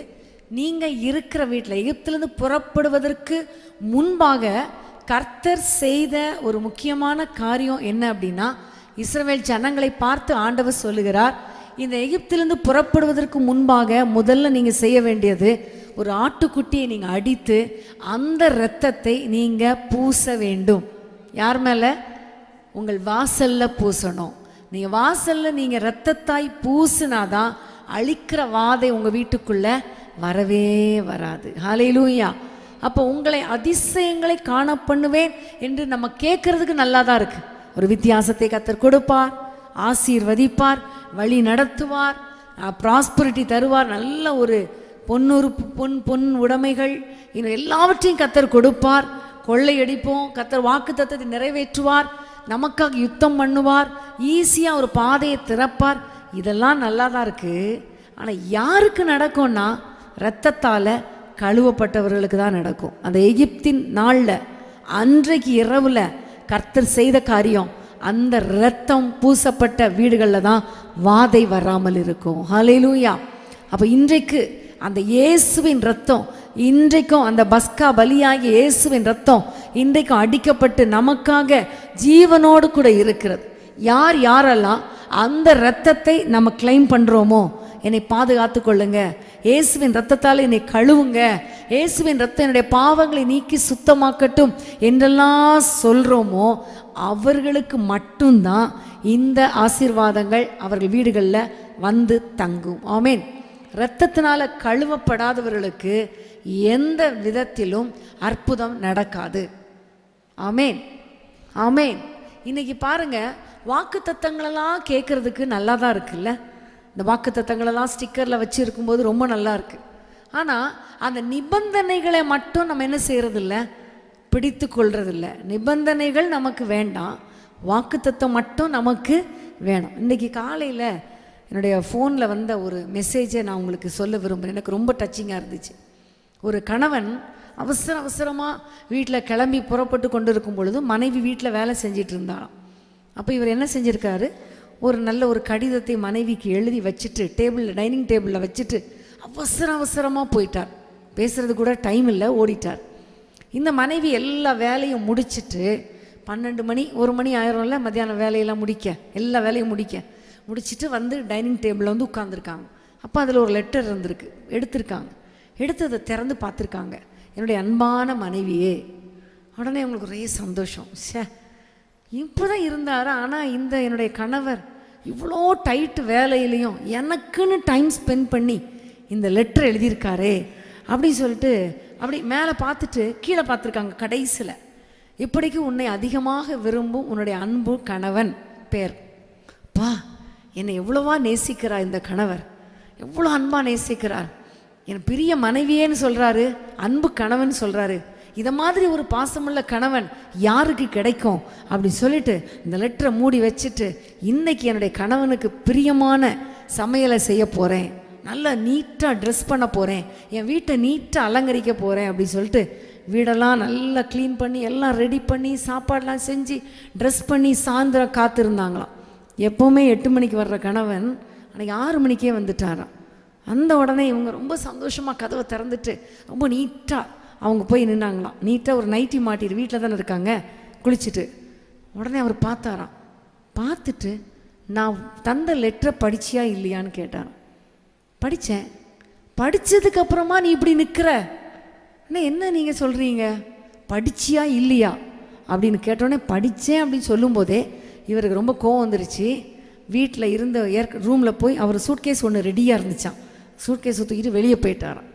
நீங்க இருக்கிற வீட்டில் எகிப்திலிருந்து புறப்படுவதற்கு முன்பாக கர்த்தர் செய்த ஒரு முக்கியமான காரியம் என்ன அப்படின்னா, இஸ்ரவேல் ஜனங்களை பார்த்து ஆண்டவர் சொல்லுகிறார், இந்த எகிப்திலிருந்து புறப்படுவதற்கு முன்பாக முதல்ல நீங்க செய்ய வேண்டியது ஒரு ஆட்டுக்குட்டியை நீங்கள் அடித்து அந்த இரத்தத்தை நீங்கள் பூச வேண்டும். யார் மேலே? உங்கள் வாசலில் பூசணும். நீங்கள் வாசலில் நீங்கள் இரத்தத்தாய் பூசினாதான் அழிக்கிற வாதை உங்கள் வீட்டுக்குள்ளே வரவே வராது. ஹல்லேலூயா. அப்போ உங்களை அதிசயங்களை காண பண்ணுவேன் என்று நம்ம கேட்கறதுக்கு நல்லா தான் இருக்கு. ஒரு வித்தியாசத்தை கர்த்தர் கொடுப்பார், ஆசீர்வதிப்பார், வழி நடத்துவார், ப்ராஸ்பரிட்டி தருவார், நல்ல ஒரு பொன் உடைமைகள் இன்னும் எல்லாவற்றையும் கர்த்தர் கொடுப்பார். கொள்ளையடிப்போம், கர்த்தர் வாக்கு தத்தத்தை நிறைவேற்றுவார், நமக்காக யுத்தம் பண்ணுவார், ஈஸியாக ஒரு பாதையை திறப்பார். இதெல்லாம் நல்லா தான் இருக்குது. ஆனால் யாருக்கு நடக்கும்னா இரத்தத்தால் கழுவப்பட்டவர்களுக்கு தான் நடக்கும். அந்த எகிப்தின் நாளில் அன்றைக்கு இரவில் கர்த்தர் செய்த காரியம், அந்த இரத்தம் பூசப்பட்ட வீடுகளில் தான் வாதை வராமல் இருக்கும். ஹல்லேலூயா. அப்போ இன்றைக்கு அந்த இயேசுவின் இரத்தம், இன்றைக்கும் அந்த பஸ்கா பலியாகிய இயேசுவின் இரத்தம் இன்றைக்கும் அடிக்கப்பட்டு நமக்காக ஜீவனோடு கூட இருக்கிறது. யாரெல்லாம் அந்த இரத்தத்தை நம்ம கிளைம் பண்ணுறோமோ, என்னை பாதுகாத்து கொள்ளுங்க, இயேசுவின் இரத்தத்தால் என்னை கழுவுங்க, இயேசுவின் இரத்தம் என்னுடைய பாவங்களை நீக்கி சுத்தமாக்கட்டும் என்றெல்லாம் சொல்கிறோமோ, அவர்களுக்கு மட்டும்தான் இந்த ஆசீர்வாதங்கள் அவர்கள் வீடுகளில் வந்து தங்கும். ஆமேன். இரத்தத்தினால கழுவப்படாதவர்களுக்கு எந்த விதத்திலும் அற்புதம் நடக்காது. ஆமேன், ஆமேன். இன்னைக்கு பாருங்க, வாக்கு தத்தங்களெல்லாம் கேட்கறதுக்கு நல்லா தான் இருக்குல்ல. இந்த வாக்கு தத்தங்களெல்லாம் ஸ்டிக்கரில் வச்சு இருக்கும்போது ரொம்ப நல்லா இருக்கு. ஆனால் அந்த நிபந்தனைகளை மட்டும் நம்ம என்ன செய்யறதில்ல, பிடித்து கொள்றதில்ல. நிபந்தனைகள் நமக்கு வேண்டாம், வாக்கு தத்தம் மட்டும் நமக்கு வேணும். இன்றைக்கி காலையில் என்னுடைய ஃபோனில் வந்த ஒரு மெசேஜை நான் உங்களுக்கு சொல்ல விரும்புகிறேன். எனக்கு ரொம்ப டச்சிங்காக இருந்துச்சு. ஒரு கணவன் அவசரமாக வீட்டில் கிளம்பி புறப்பட்டு கொண்டு இருக்கும் பொழுது மனைவி வீட்டில் வேலை செஞ்சிட்டு இருந்தாராம். அப்போ இவர் என்ன செஞ்சுருக்காரு, ஒரு நல்ல ஒரு கடிதத்தை மனைவிக்கு எழுதி வச்சுட்டு டைனிங் டேபிளில் வச்சுட்டு அவசரமாக போயிட்டார். பேசுகிறது கூட டைம் இல்லை, ஓடிட்டார். இந்த மனைவி எல்லா வேலையும் முடிச்சுட்டு 12 மணி 1 மணி ஆயிரம்ல மத்தியானம் வேலையெல்லாம் எல்லா வேலையும் முடிச்சுட்டு வந்து டைனிங் டேபிளில் வந்து உட்காந்துருக்காங்க. அப்போ அதில் ஒரு லெட்டர் இருந்திருக்கு, எடுத்து அதை திறந்து பார்த்துருக்காங்க. என்னுடைய அன்பான மனைவியே. உடனே அவங்களுக்கு ஒரே சந்தோஷம். இப்போ தான் இருந்தார், ஆனால் இந்த என்னுடைய கணவர் இவ்வளோ டைட்டு வேலையிலையும் எனக்குன்னு டைம் ஸ்பெண்ட் பண்ணி இந்த லெட்டர் எழுதியிருக்காரே அப்படின்னு சொல்லிட்டு அப்படி மேலே பார்த்துட்டு கீழே பார்த்துருக்காங்க. கடைசியில், இப்படிக்கு உன்னை அதிகமாக விரும்பும் உன்னுடைய அன்பு கணவன் பேர். பா, என்னை எவ்வளவா நேசிக்கிறார் இந்த கணவர், எவ்வளோ அன்பாக நேசிக்கிறார், என் பிரிய மனைவியேன்னு சொல்கிறாரு, அன்பு கணவன் சொல்கிறாரு. இதை மாதிரி ஒரு பாசமுள்ள கணவன் யாருக்கு கிடைக்கும் அப்படின்னு சொல்லிட்டு இந்த லெட்டரை மூடி வச்சுட்டு, இன்னைக்கு என்னுடைய கணவனுக்கு பிரியமான சமையலை செய்ய போகிறேன், நல்லா நீட்டாக ட்ரெஸ் பண்ண போகிறேன், என் வீட்டை நீட்டாக அலங்கரிக்க போகிறேன் அப்படின்னு சொல்லிட்டு வீடெல்லாம் நல்லா க்ளீன் பண்ணி எல்லாம் ரெடி பண்ணி சாப்பாடெலாம் செஞ்சு ட்ரெஸ் பண்ணி சாயந்தரம் காத்திருந்தாங்களாம். எப்போவுமே 8 மணிக்கு வர்ற கணவன் அன்றைக்கி 6 மணிக்கே வந்துட்டாராம். அந்த உடனே இவங்க ரொம்ப சந்தோஷமாக கதவை திறந்துட்டு ரொம்ப நீட்டாக அவங்க போய் நின்னாங்களாம். நீட்டாக ஒரு நைட்டி மாட்டிட்டு வீட்டில் தானே இருக்காங்க, குளிச்சுட்டு. உடனே அவர் பார்த்தாராம். பார்த்துட்டு, நான் தந்த லெட்டரை படிச்சியா இல்லையான்னு கேட்டாராம். படித்தேன். படித்ததுக்கப்புறமா நீ இப்படி நிற்கிற, என்ன நீங்கள் சொல்கிறீங்க, படிச்சியா இல்லையா அப்படின்னு கேட்டோடனே படித்தேன் அப்படின்னு சொல்லும்போதே இவருக்கு ரொம்ப கோவம் வந்துருச்சு. வீட்டில் இருந்த ரூமில் போய் அவர் சூட்கேஸ் ஒன்று ரெடியாக இருந்துச்சான், சூட்கேஸை தூக்கிட்டு வெளியே போயிட்டாராம்.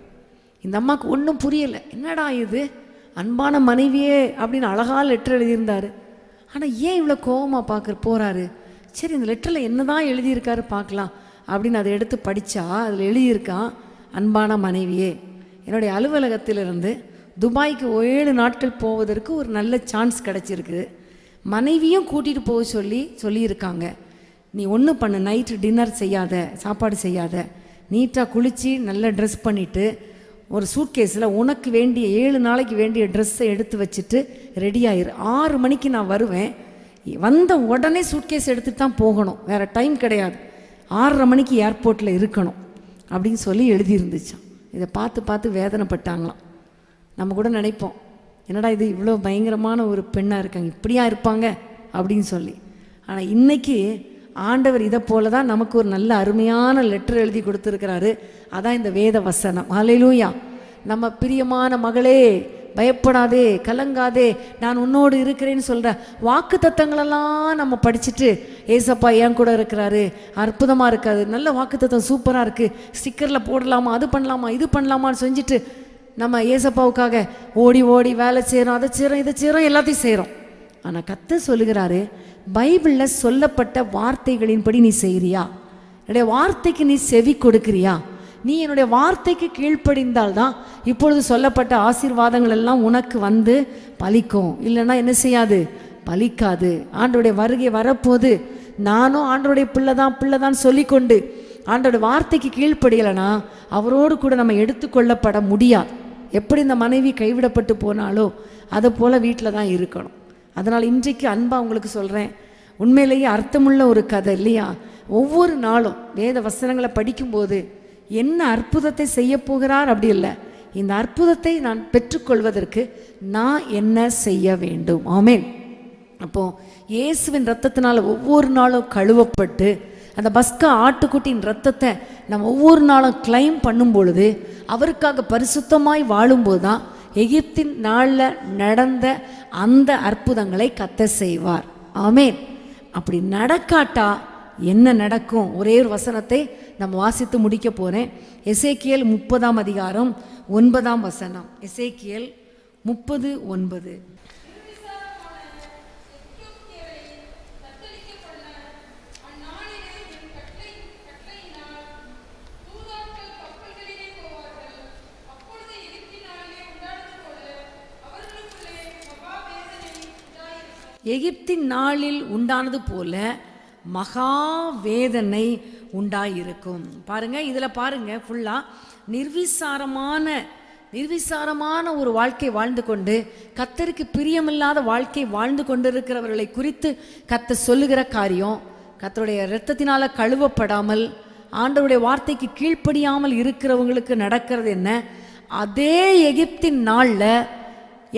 இந்த அம்மாவுக்கு ஒன்றும் புரியலை, என்னடா இது, அன்பான மனைவியே அப்படின்னு அழகாக லெட்டர் எழுதியிருந்தார், ஆனால் ஏன் இவ்வளோ கோவமாக போகிறாரு. சரி, இந்த லெட்டரில் என்ன தான் எழுதியிருக்காரு பார்க்கலாம் அப்படின்னு அதை எடுத்து படித்தா அதில் எழுதியிருக்கான், அன்பான மனைவியே, என்னுடைய அலுவலகத்திலிருந்து துபாய்க்கு 7 நாட்கள் போவதற்கு ஒரு நல்ல சான்ஸ் கிடச்சிருக்கு, மனைவியும் கூட்டிகிட்டு போக சொல்லியிருக்காங்க. நீ ஒன்று பண்ணு, நைட்டு டின்னர் செய்யாத, சாப்பாடு செய்யாத, நீட்டாக குளித்து நல்லா ட்ரெஸ் பண்ணிவிட்டு ஒரு சூட்கேஸில் உனக்கு வேண்டிய 7 நாளைக்கு வேண்டிய ட்ரெஸ்ஸை எடுத்து வச்சுட்டு ரெடியாயிரு. 6 மணிக்கு நான் வருவேன், வந்த உடனே சூட்கேஸ் எடுத்துகிட்டு தான் போகணும், வேறு டைம் கிடையாது, 6:30 மணிக்கு ஏர்போர்ட்டில் இருக்கணும் அப்படின்னு சொல்லி எழுதியிருந்துச்சான். இதை பார்த்து வேதனைப்பட்டாங்களாம். நம்ம கூட நினைப்போம், என்னடா இது இவ்வளோ பயங்கரமான ஒரு பெண்ணாக இருக்காங்க, இப்படியா இருப்பாங்க அப்படின்னு சொல்லி. ஆனால் இன்றைக்கி ஆண்டவர் இதை போல தான் நமக்கு ஒரு நல்ல அருமையான லெட்டர் எழுதி கொடுத்துருக்கிறாரு. அதான் இந்த வேத வசனம். ஹல்லேலூயா. நம்ம பிரியமான மகளே பயப்படாதே, கலங்காதே, நான் உன்னோடு இருக்கிறேன்னு சொல்கிற வாக்கு தத்தங்களெல்லாம் நம்ம படிச்சுட்டு ஏசப்பா என் கூட இருக்கிறாரு, அற்புதமாக இருக்காது, நல்ல வாக்கு தத்தம் சூப்பராக இருக்குது, ஸ்டிக்கரில் போடலாமா, அது பண்ணலாமா, இது பண்ணலாமான்னு செஞ்சுட்டு நம்ம ஏசப்பாவுக்காக ஓடி ஓடி வேலை செய்கிறோம், அதை செய்கிறோம், இதை செய்கிறோம், எல்லாத்தையும் செய்கிறோம். ஆனால் கர்த்தர் சொல்லுகிறாரு, பைபிளில் சொல்லப்பட்ட வார்த்தைகளின்படி நீ செய்கிறியா? என்னுடைய வார்த்தைக்கு நீ செவி கொடுக்கிறியா? நீ என்னுடைய வார்த்தைக்கு கீழ்ப்படிந்தால்தான் இப்பொழுது சொல்லப்பட்ட ஆசீர்வாதங்கள் எல்லாம் உனக்கு வந்து பலிக்கும். இல்லைன்னா என்ன செய்யாது? பலிக்காது. ஆண்டவருடைய வருகை வரப்போது நானும் ஆண்டவருடைய பிள்ளைதான் சொல்லிக்கொண்டு ஆண்டவருடைய வார்த்தைக்கு கீழ்ப்படியலைன்னா அவரோடு கூட நம்ம எடுத்துக்கொள்ளப்பட முடியாது. எப்படி இந்த மனைவி கைவிடப்பட்டு போனாலோ அதை போல் வீட்டில் தான் இருக்கணும். அதனால் இன்றைக்கு அன்பா உங்களுக்கு சொல்கிறேன், உண்மையிலேயே அர்த்தமுள்ள ஒரு கதை இல்லையா? ஒவ்வொரு நாளும் வேத வசனங்களை படிக்கும்போது என்ன அற்புதத்தை செய்ய போகிறார் அப்படி இல்லை, இந்த அற்புதத்தை நான் பெற்றுக்கொள்வதற்கு நான் என்ன செய்ய வேண்டும். ஆமென். அப்போது இயேசுவின் இரத்தத்தினால் ஒவ்வொரு நாளும் கழுவப்பட்டு அந்த பஸ்கா ஆட்டுக்குட்டியின் இரத்தத்தை நம்ம ஒவ்வொரு நாளும் கிளைம் பண்ணும் பொழுது அவருக்காக பரிசுத்தமாய் வாழும்போது தான் எகிப்தின் நாளில் நடந்த அந்த அற்புதங்களை கர்த்தர் செய்வார். ஆமென். அப்படி நடக்காட்டா என்ன நடக்கும்? ஒரே ஒரு வசனத்தை நம்ம வாசித்து முடிக்க போகிறேன். எசேக்கியேல் 30ஆம் அதிகாரம் 9ஆம் வசனம். எசேக்கியேல் 30:9. எகிப்தின் நாளில் உண்டானது போல மகா வேதனை உண்டாயிருக்கும். பாருங்க, இதில் பாருங்க, ஃபுல்லா நிர்விசாரமான ஒரு வாழ்க்கை வாழ்ந்து கொண்டு கர்த்தருக்கு பிரியமில்லாத வாழ்க்கை வாழ்ந்து கொண்டிருக்கிறவர்களை குறித்து கர்த்தர் சொல்லுகிற காரியம், கர்த்தருடைய இரத்தத்தினால கழுவப்படாமல் ஆண்டவருடைய வார்த்தைக்கு கீழ்ப்படியாமல் இருக்கிறவங்களுக்கு நடக்கிறது என்ன? அதே எகிப்தின் நாளில்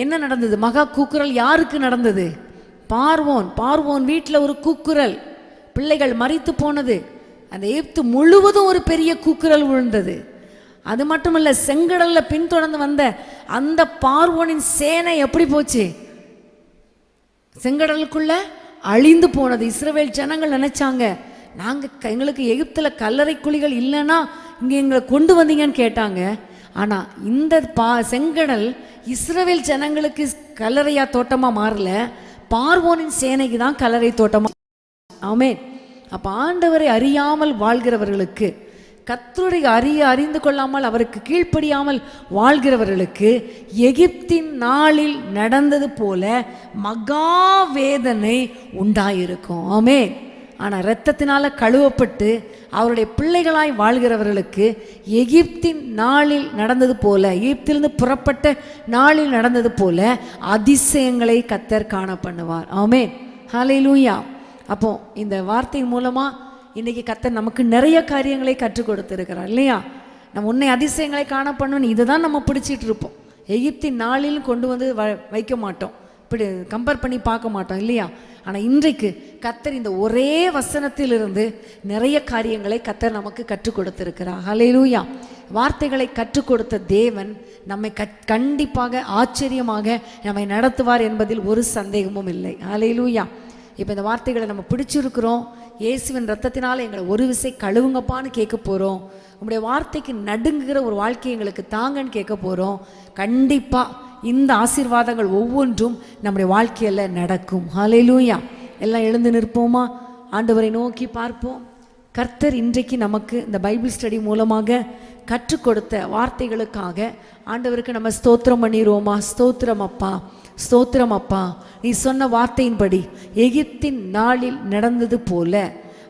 என்ன நடந்தது? மகா கூக்குரல் யாருக்கு நடந்தது? பார்வோன் வீட்டில் ஒரு கூக்குரல், பிள்ளைகள் மரித்து போனது, அந்த எகிப்து முழுவதும் ஒரு பெரிய கூக்குரல் விழுந்தது. அது மட்டுமல்ல, செங்கடல்ல பின்தொடர்ந்து வந்த அந்த பார்வோனின் சேனை எப்படி போச்சு? செங்கடலுக்குள்ள அழிந்து போனது. இஸ்ரவேல் ஜனங்கள் நினைச்சாங்க, எங்களுக்கு எகிப்தில் கல்லறை குழிகள் இல்லைன்னா இங்கே எங்களை கொண்டு வந்தீங்கன்னு கேட்டாங்க. ஆனால் இந்த செங்கடல் இஸ்ரவேல் ஜனங்களுக்கு கல்லறையா தோட்டமாக மாறல, பார்வோனின் சேனைக்கு தான் கல்லறை தோட்டமாக. ஆமென். அப்போ ஆண்டவரை அறியாமல் வாழ்கிறவர்களுக்கு, கர்த்தருடைய அறிந்து கொள்ளாமல் அவருக்கு கீழ்ப்படியாமல் வாழ்கிறவர்களுக்கு எகிப்தின் நாளில் நடந்தது போல மகா வேதனை உண்டாயிருக்கும். ஆமென். ஆனால் இரத்தத்தினால கழுவப்பட்டு அவருடைய பிள்ளைகளாய் வாழ்கிறவர்களுக்கு எகிப்தின் நாளில் நடந்தது போல, எகிப்திலிருந்து புறப்பட்ட நாளில் நடந்தது போல அதிசயங்களை கர்த்தர் காண பண்ணுவார். ஆமென். ஹல்லேலூயா. அப்போ இந்த வார்த்தையின் மூலமாக இன்றைக்கி கர்த்தர் நமக்கு நிறைய காரியங்களை கற்றுக் கொடுத்துருக்கிறார் இல்லையா? நம்ம உன்னை அதிசயங்களை காண பண்ணணும், இதை தான் நம்ம பிடிச்சிட்டு இருப்போம். எகிப்தின் நாளில் கொண்டு வந்து வைக்க மாட்டோம், இப்படி கம்பேர் பண்ணி பார்க்க மாட்டோம் இல்லையா? ஆனால் இன்றைக்கு கர்த்தர் இந்த ஒரே வசனத்திலிருந்து நிறைய காரியங்களை கர்த்தர் நமக்கு கற்றுக் கொடுத்திருக்கிறார். ஹல்லேலூயா. வார்த்தைகளை கற்றுக் கொடுத்த தேவன் நம்மை கண்டிப்பாக ஆச்சரியமாக நம்மை நடத்துவார் என்பதில் ஒரு சந்தேகமும் இல்லை. ஹல்லேலூயா. இப்போ இந்த வார்த்தைகளை நம்ம பிடிச்சிருக்கிறோம். இயேசுவின் ரத்தத்தினால எங்களை ஒரு விசை கழுவுங்கப்பான்னு கேட்க போகிறோம். உங்களுடைய வார்த்தைக்கு நடுங்குகிற ஒரு வாழ்க்கையை எங்களுக்கு தாங்கன்னு கேட்க போகிறோம். கண்டிப்பாக இந்த ஆசீர்வாதங்கள் ஒவ்வொன்றும் நம்முடைய வாழ்க்கையில் நடக்கும். ஹல்லேலூயா. எல்லாம் எழுந்து நிற்போமா? ஆண்டவரை நோக்கி பார்ப்போம். கர்த்தர் இன்றைக்கு நமக்கு இந்த பைபிள் ஸ்டடி மூலமாக கற்றுக் கொடுத்த வார்த்தைகளுக்காக ஆண்டவருக்கு நம்ம ஸ்தோத்திரம் பண்ணிடுவோமா? ஸ்தோத்திரம் அப்பா, ஸ்தோத்திரம் அப்பா. நீ சொன்ன வார்த்தையின்படி எகிப்தின் நாளில் நடந்தது போல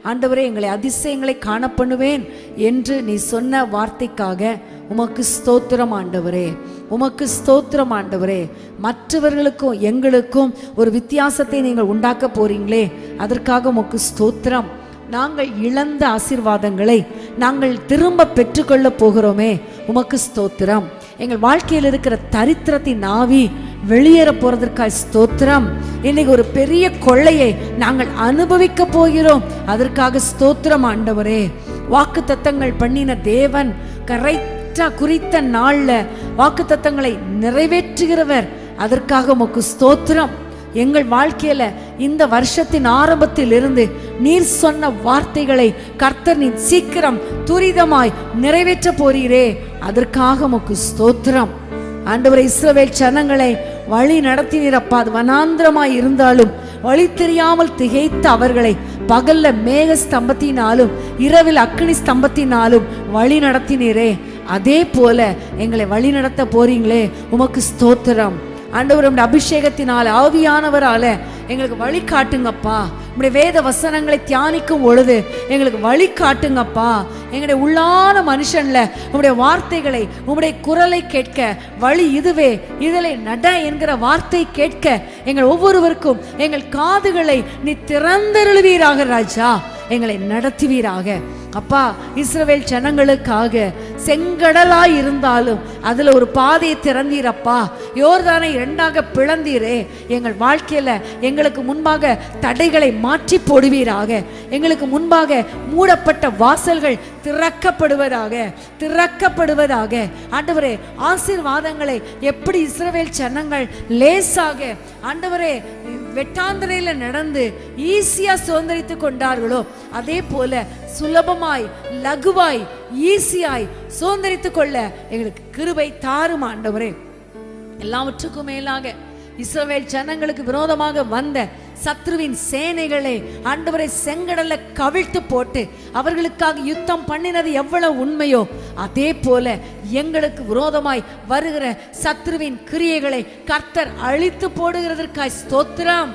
ஆண்டவரே எங்களை அதிசயங்களை காண பண்ணுவேன் என்று நீ சொன்ன வார்த்தைக்காக உமக்கு ஸ்தோத்திரம் ஆண்டவரே, உமக்கு ஸ்தோத்திரம் ஆண்டவரே. மற்றவர்களுக்கும் எங்களுக்கும் ஒரு வித்தியாசத்தை நீங்கள் உண்டாக்க போறீங்களே, அதற்காக உமக்கு ஸ்தோத்திரம். நாங்கள் இழந்த ஆசீர்வாதங்களை நாங்கள் திரும்ப பெற்றுக்கொள்ள போகிறோமே, உமக்கு ஸ்தோத்திரம். எங்கள் வாழ்க்கையில் இருக்கிற தரித்திரத்தின் ஆவி வெளியேற போறதற்காக ஸ்தோத்திரம். இன்னைக்கு ஒரு பெரிய கொள்ளையை நாங்கள் அனுபவிக்க போகிறோம், அதற்காக ஸ்தோத்திரம் ஆண்டவரே. வாக்கு தத்தங்கள் பண்ணின தேவன் கரெக்டா கரெக்டா குறித்த நாள்ல வாக்குத்தத்தங்களை நிறைவேற்றுகிறவர். அதற்காக உமக்கு ஸ்தோத்திரம். எங்கள் வாழ்க்கையில இந்த வருஷத்தின் ஆரம்பத்தில் இருந்து நீர் சொன்ன வார்த்தைகளை கர்த்தர் நீர் சீக்கிரம் துரிதமாய் நிறைவேற்ற போறீரே, அதற்காக உமக்கு ஸ்தோத்திரம். ஆண்டவரே, இஸ்ரவேல் ஜனங்களை வழி நடத்தினீரப்பா. அது வனாந்திரமாய் இருந்தாலும் வழி தெரியாமல் திகைத்த அவர்களை பகல்ல மேக ஸ்தம்பத்தினாலும் இரவில் அக்கினி ஸ்தம்பத்தினாலும் வழி நடத்தினீரே, அதே போல எங்களை வழி நடத்த போறீங்களே, உமக்கு ஸ்தோத்திரம். ஆண்டவர், உம்முடைய அபிஷேகத்தினால ஆவியானவரால எங்களுக்கு வழி காட்டுங்கப்பா. உம்முடைய வேத வசனங்களை தியானிக்கும் பொழுது எங்களுக்கு வழி காட்டுங்கப்பா. எங்களுடைய உள்ளான மனுஷன்ல உம்முடைய வார்த்தைகளை, உம்முடைய குரலை கேட்க வழி இதுவே, இதிலே நட என்கிற வார்த்தை கேட்க எங்கள் ஒவ்வொருவருக்கும் எங்கள் காதுகளை நீ திறந்தருளுவீராக ராஜா. எங்களை நடத்துவீராக அப்பா. இஸ்ரவேல் ஜனங்களுக்காக செங்கடலாய் இருந்தாலும் அதுல ஒரு பாதையை திறந்தீரப்பா. யோர்தானை இரண்டாக பிளந்தீரே. எங்கள் வாழ்க்கையில எங்களுக்கு முன்பாக தடைகளை மாற்றி போடுவீராக. எங்களுக்கு முன்பாக மூடப்பட்ட வாசல்கள் திறக்கப்படுவதாக, திறக்கப்படுவதாக. ஆண்டவரே, ஆசீர்வாதங்களை எப்படி இஸ்ரவேல் ஜனங்கள் லேசாக ஆண்டவரே வெட்டாந்தரையில நடந்து ஈஸியா சுதந்திரித்து கொண்டார்களோ, அதே போல சுலபமாய் லகுவாய் ஈஸியாய் சுதந்திரித்து கொள்ள எங்களுக்கு கிருபை தாரும் ஆண்டவரே. எல்லாவற்றுக்கும் மேலாக இஸ்ரவேல் ஜனங்களுக்கு விரோதமாக வந்த சத்ருவின் சேனைகளை ஆண்டவரை செங்கடல்ல கவிழ்த்து போட்டு அவர்களுக்காக யுத்தம் பண்ணினது எவ்வளவு உண்மையோ, அதே போல எங்களுக்கு விரோதமாய் வருகிற சத்ருவின் கிரியைகளை கர்த்தர் அழித்து போடுகிறதற்காய் ஸ்தோத்திரம்.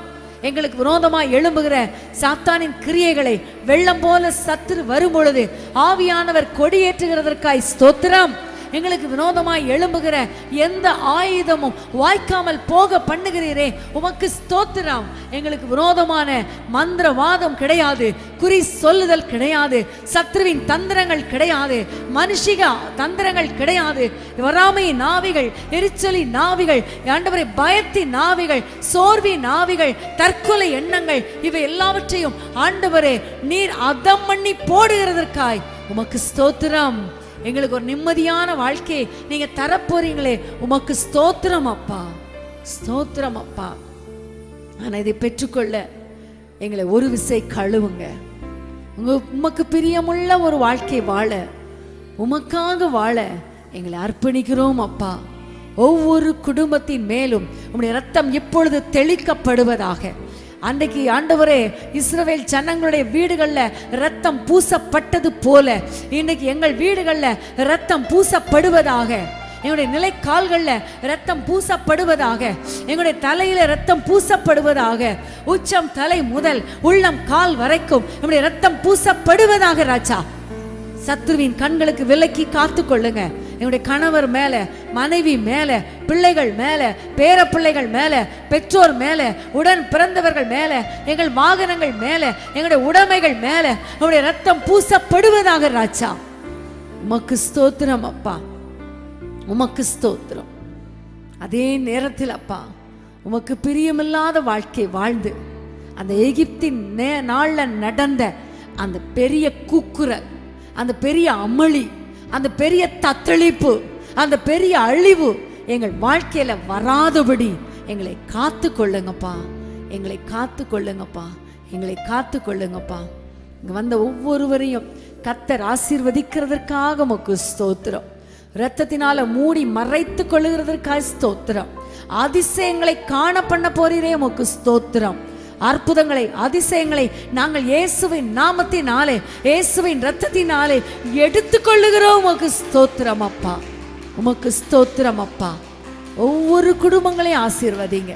எங்களுக்கு விரோதமாய் எழும்புகிற சாத்தானின் கிரியைகளை வெள்ளம் போல சத்துரு வரும் பொழுது ஆவியானவர் கொடியேற்றுகிறதற்காய் ஸ்தோத்திரம். எங்களுக்கு விரோதமாய் எழும்புகிற எந்த ஆயுதமும் வாய்க்காமல் போக பண்ணுகிறீரே, உமக்கு ஸ்தோத்திரம். எங்களுக்கு விரோதமான மந்திரவாதம் கிடையாது, குறி சொல்லுதல் கிடையாது, சத்ருவின் தந்திரங்கள் கிடையாது, மனுஷிக தந்திரங்கள் கிடையாது. வராமையின் நாவிகள், எரிச்சலின் நாவிகள், ஆண்டவரே பயத்தின் நாவிகள், சோர்வின் நாவிகள், தற்கொலை எண்ணங்கள், இவை எல்லாவற்றையும் ஆண்டவரே நீர் அதம் பண்ணி போடுகிறதற்காய் உமக்கு ஸ்தோத்திரம். எங்களுக்கு ஒரு நிம்மதியான வாழ்க்கையை நீங்க தரப்போறீங்களே, உமக்கு ஸ்தோத்திரம் அப்பா, ஸ்தோத்திரம் அப்பா. ஆனா இதை பெற்றுக்கொள்ள எங்களை ஒரு விசை கழுவுங்க. உமக்கு பிரியமுள்ள ஒரு வாழ்க்கை வாழ, உமக்காக வாழ எங்களை அர்ப்பணிக்கிறோம் அப்பா. ஒவ்வொரு குடும்பத்தின் மேலும் உம்முடைய இரத்தம் இப்பொழுது தெளிக்கப்படுவதாக. அன்றைக்கு ஆண்டவரே இஸ்ரவேல் ஜனங்களுடைய வீடுகள்ல இரத்தம் பூசப்பட்டது போல இன்னைக்கு எங்கள் வீடுகள்ல இரத்தம் பூசப்படுவதாக. எங்களுடைய நிலைக்கால்கள்ல இரத்தம் பூசப்படுவதாக. எங்களுடைய தலையில இரத்தம் பூசப்படுவதாக. உச்சம் தலை முதல் உள்ளம் கால் வரைக்கும் நம்முடைய இரத்தம் பூசப்படுவதாக ராஜா. சத்ருவின் கண்களுக்கு விலக்கி காத்து கொள்ளுங்க. என்னுடைய கணவர் மேல, மனைவி மேல, பிள்ளைகள் மேல, பேர பிள்ளைகள் மேல, பெற்றோர் மேல, உடன் பிறந்தவர்கள் மேல, எங்கள் வாகனங்கள் மேல, எங்களுடைய உடைமைகள் மேல நம்முடைய ரத்தம் பூசப்படுவதாக ராஜா. உமக்கு ஸ்தோத்திரம் அப்பா, உமக்கு ஸ்தோத்திரம். அதே நேரத்தில் அப்பா உமக்கு பிரியமில்லாத வாழ்க்கை வாழ்ந்து அந்த எகிப்தின் நாள்ல நடந்த அந்த பெரிய கூக்குரல், அந்த பெரிய அமளி, அந்த பெரிய தத்தளிப்பு, அந்த பெரிய அழிவு எங்கள் வாழ்க்கையில வராதபடி எங்களை காத்து கொள்ளுங்கப்பா, எங்களை காத்து கொள்ளுங்கப்பா, எங்களை காத்து கொள்ளுங்கப்பா. இங்க வந்த ஒவ்வொருவரையும் கர்த்தர் ஆசீர்வதிக்கிறதற்காக உமக்கு ஸ்தோத்திரம். இரத்தத்தினால மூடி மறைத்து கொள்ளுகிறதற்காக ஸ்தோத்திரம். அதிசயங்களை காண பண்ண போறீரே உமக்கு ஸ்தோத்திரம். அற்புதங்களை, அதிசயங்களை நாங்கள் இயேசுவின் நாமத்தினாலே, இயேசுவின் இரத்தத்தினாலே எடுத்துக்கொள்ளுகிறோம். உமக்கு ஸ்தோத்திரம் அப்பா, உமக்கு ஸ்தோத்திரம் அப்பா. ஒவ்வொரு குடும்பங்களையும் ஆசீர்வதிங்க.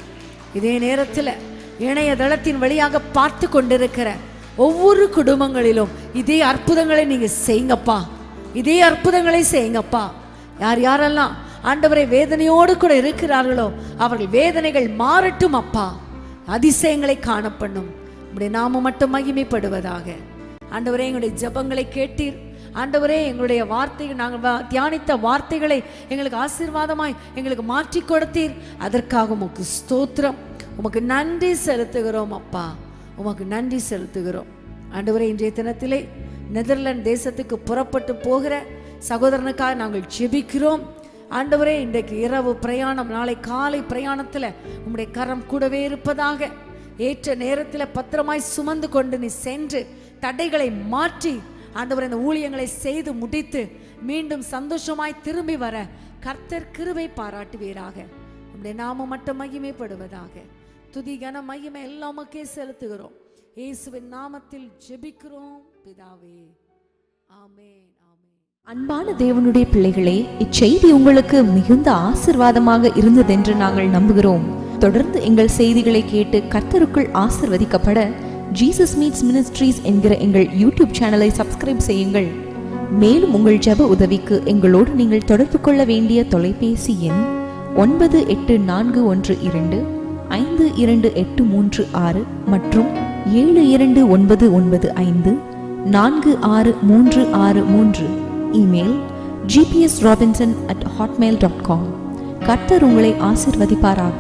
இதே நேரத்தில் இணையதளத்தின் வழியாக பார்த்து கொண்டிருக்கிற ஒவ்வொரு குடும்பங்களிலும் இதே அற்புதங்களை நீங்க செய்யுங்கப்பா, இதே அற்புதங்களை செய்யுங்கப்பா. யார் யாரெல்லாம் ஆண்டவரை வேதனையோடு கூட இருக்கிறார்களோ அவர்கள் வேதனைகள் மாறட்டும் அப்பா. அதிசயங்களை காணப்பண்ணும். உங்களுடைய நாமம் மட்டும் மகிமைப்படுவதாக. ஆண்டவரே, எங்களுடைய ஜெபங்களை கேட்டீர். ஆண்டவரே, எங்களுடைய வார்த்தைகள், நாங்கள் தியானித்த வார்த்தைகளை எங்களுக்கு ஆசீர்வாதமாய் எங்களுக்கு மாற்றி கொடுத்தீர். அதற்காக உமக்கு ஸ்தோத்திரம். உமக்கு நன்றி செலுத்துகிறோம் அப்பா, உமக்கு நன்றி செலுத்துகிறோம். ஆண்டவரே, இன்றைய தினத்திலே நெதர்லாந்து தேசத்துக்கு புறப்பட்டு போகிற சகோதரனுக்காக நாங்கள் ஜெபிக்கிறோம். ஆண்டவரே, இன்றைக்கு இரவு பிரயாணம், நாளை காலை பிரயாணத்தில் உம்முடைய கரம் கூடவே இருப்பதாக. ஏற்ற நேரத்தில் பத்திரமாய் சுமந்து கொண்டு நீ சென்று தடைகளை மாற்றி ஆண்டவரே இந்த ஊழியங்களை செய்து முடித்து மீண்டும் சந்தோஷமாய் திரும்பி வர கர்த்தர் கிருபை பாராட்டுவீராக. உம்முடைய நாமம் மட்டும் மகிமைப்படுவதாக. துதி கன மகிமை எல்லாமுக்கே செலுத்துகிறோம். இயேசுவின் நாமத்தில் ஜெபிக்கிறோம் பிதாவே. ஆமென். அன்பான தேவனுடைய பிள்ளைகளே, இச்செய்தி உங்களுக்கு மிகுந்த ஆசீர்வாதமாக இருந்ததென்று நாங்கள் நம்புகிறோம். தொடர்ந்து எங்கள் செய்திகளை கேட்டு கர்த்தருக்குள் ஆசீர்வதிக்கப்பட ஜீசஸ் மீட்ஸ் மினிஸ்ட்ரீஸ் என்கிற எங்கள் யூடியூப் சேனலை சப்ஸ்கிரைப் செய்யுங்கள். மேலும் உங்கள் ஜெப உதவிக்கு எங்களோடு நீங்கள் தொடர்பு கொள்ள வேண்டிய தொலைபேசி எண் 9842252836 மற்றும் 7299546363. Email gpsrobinson@hotmail.com. கர்த்தர் உங்களை ஆசீர்வதிப்பாராக.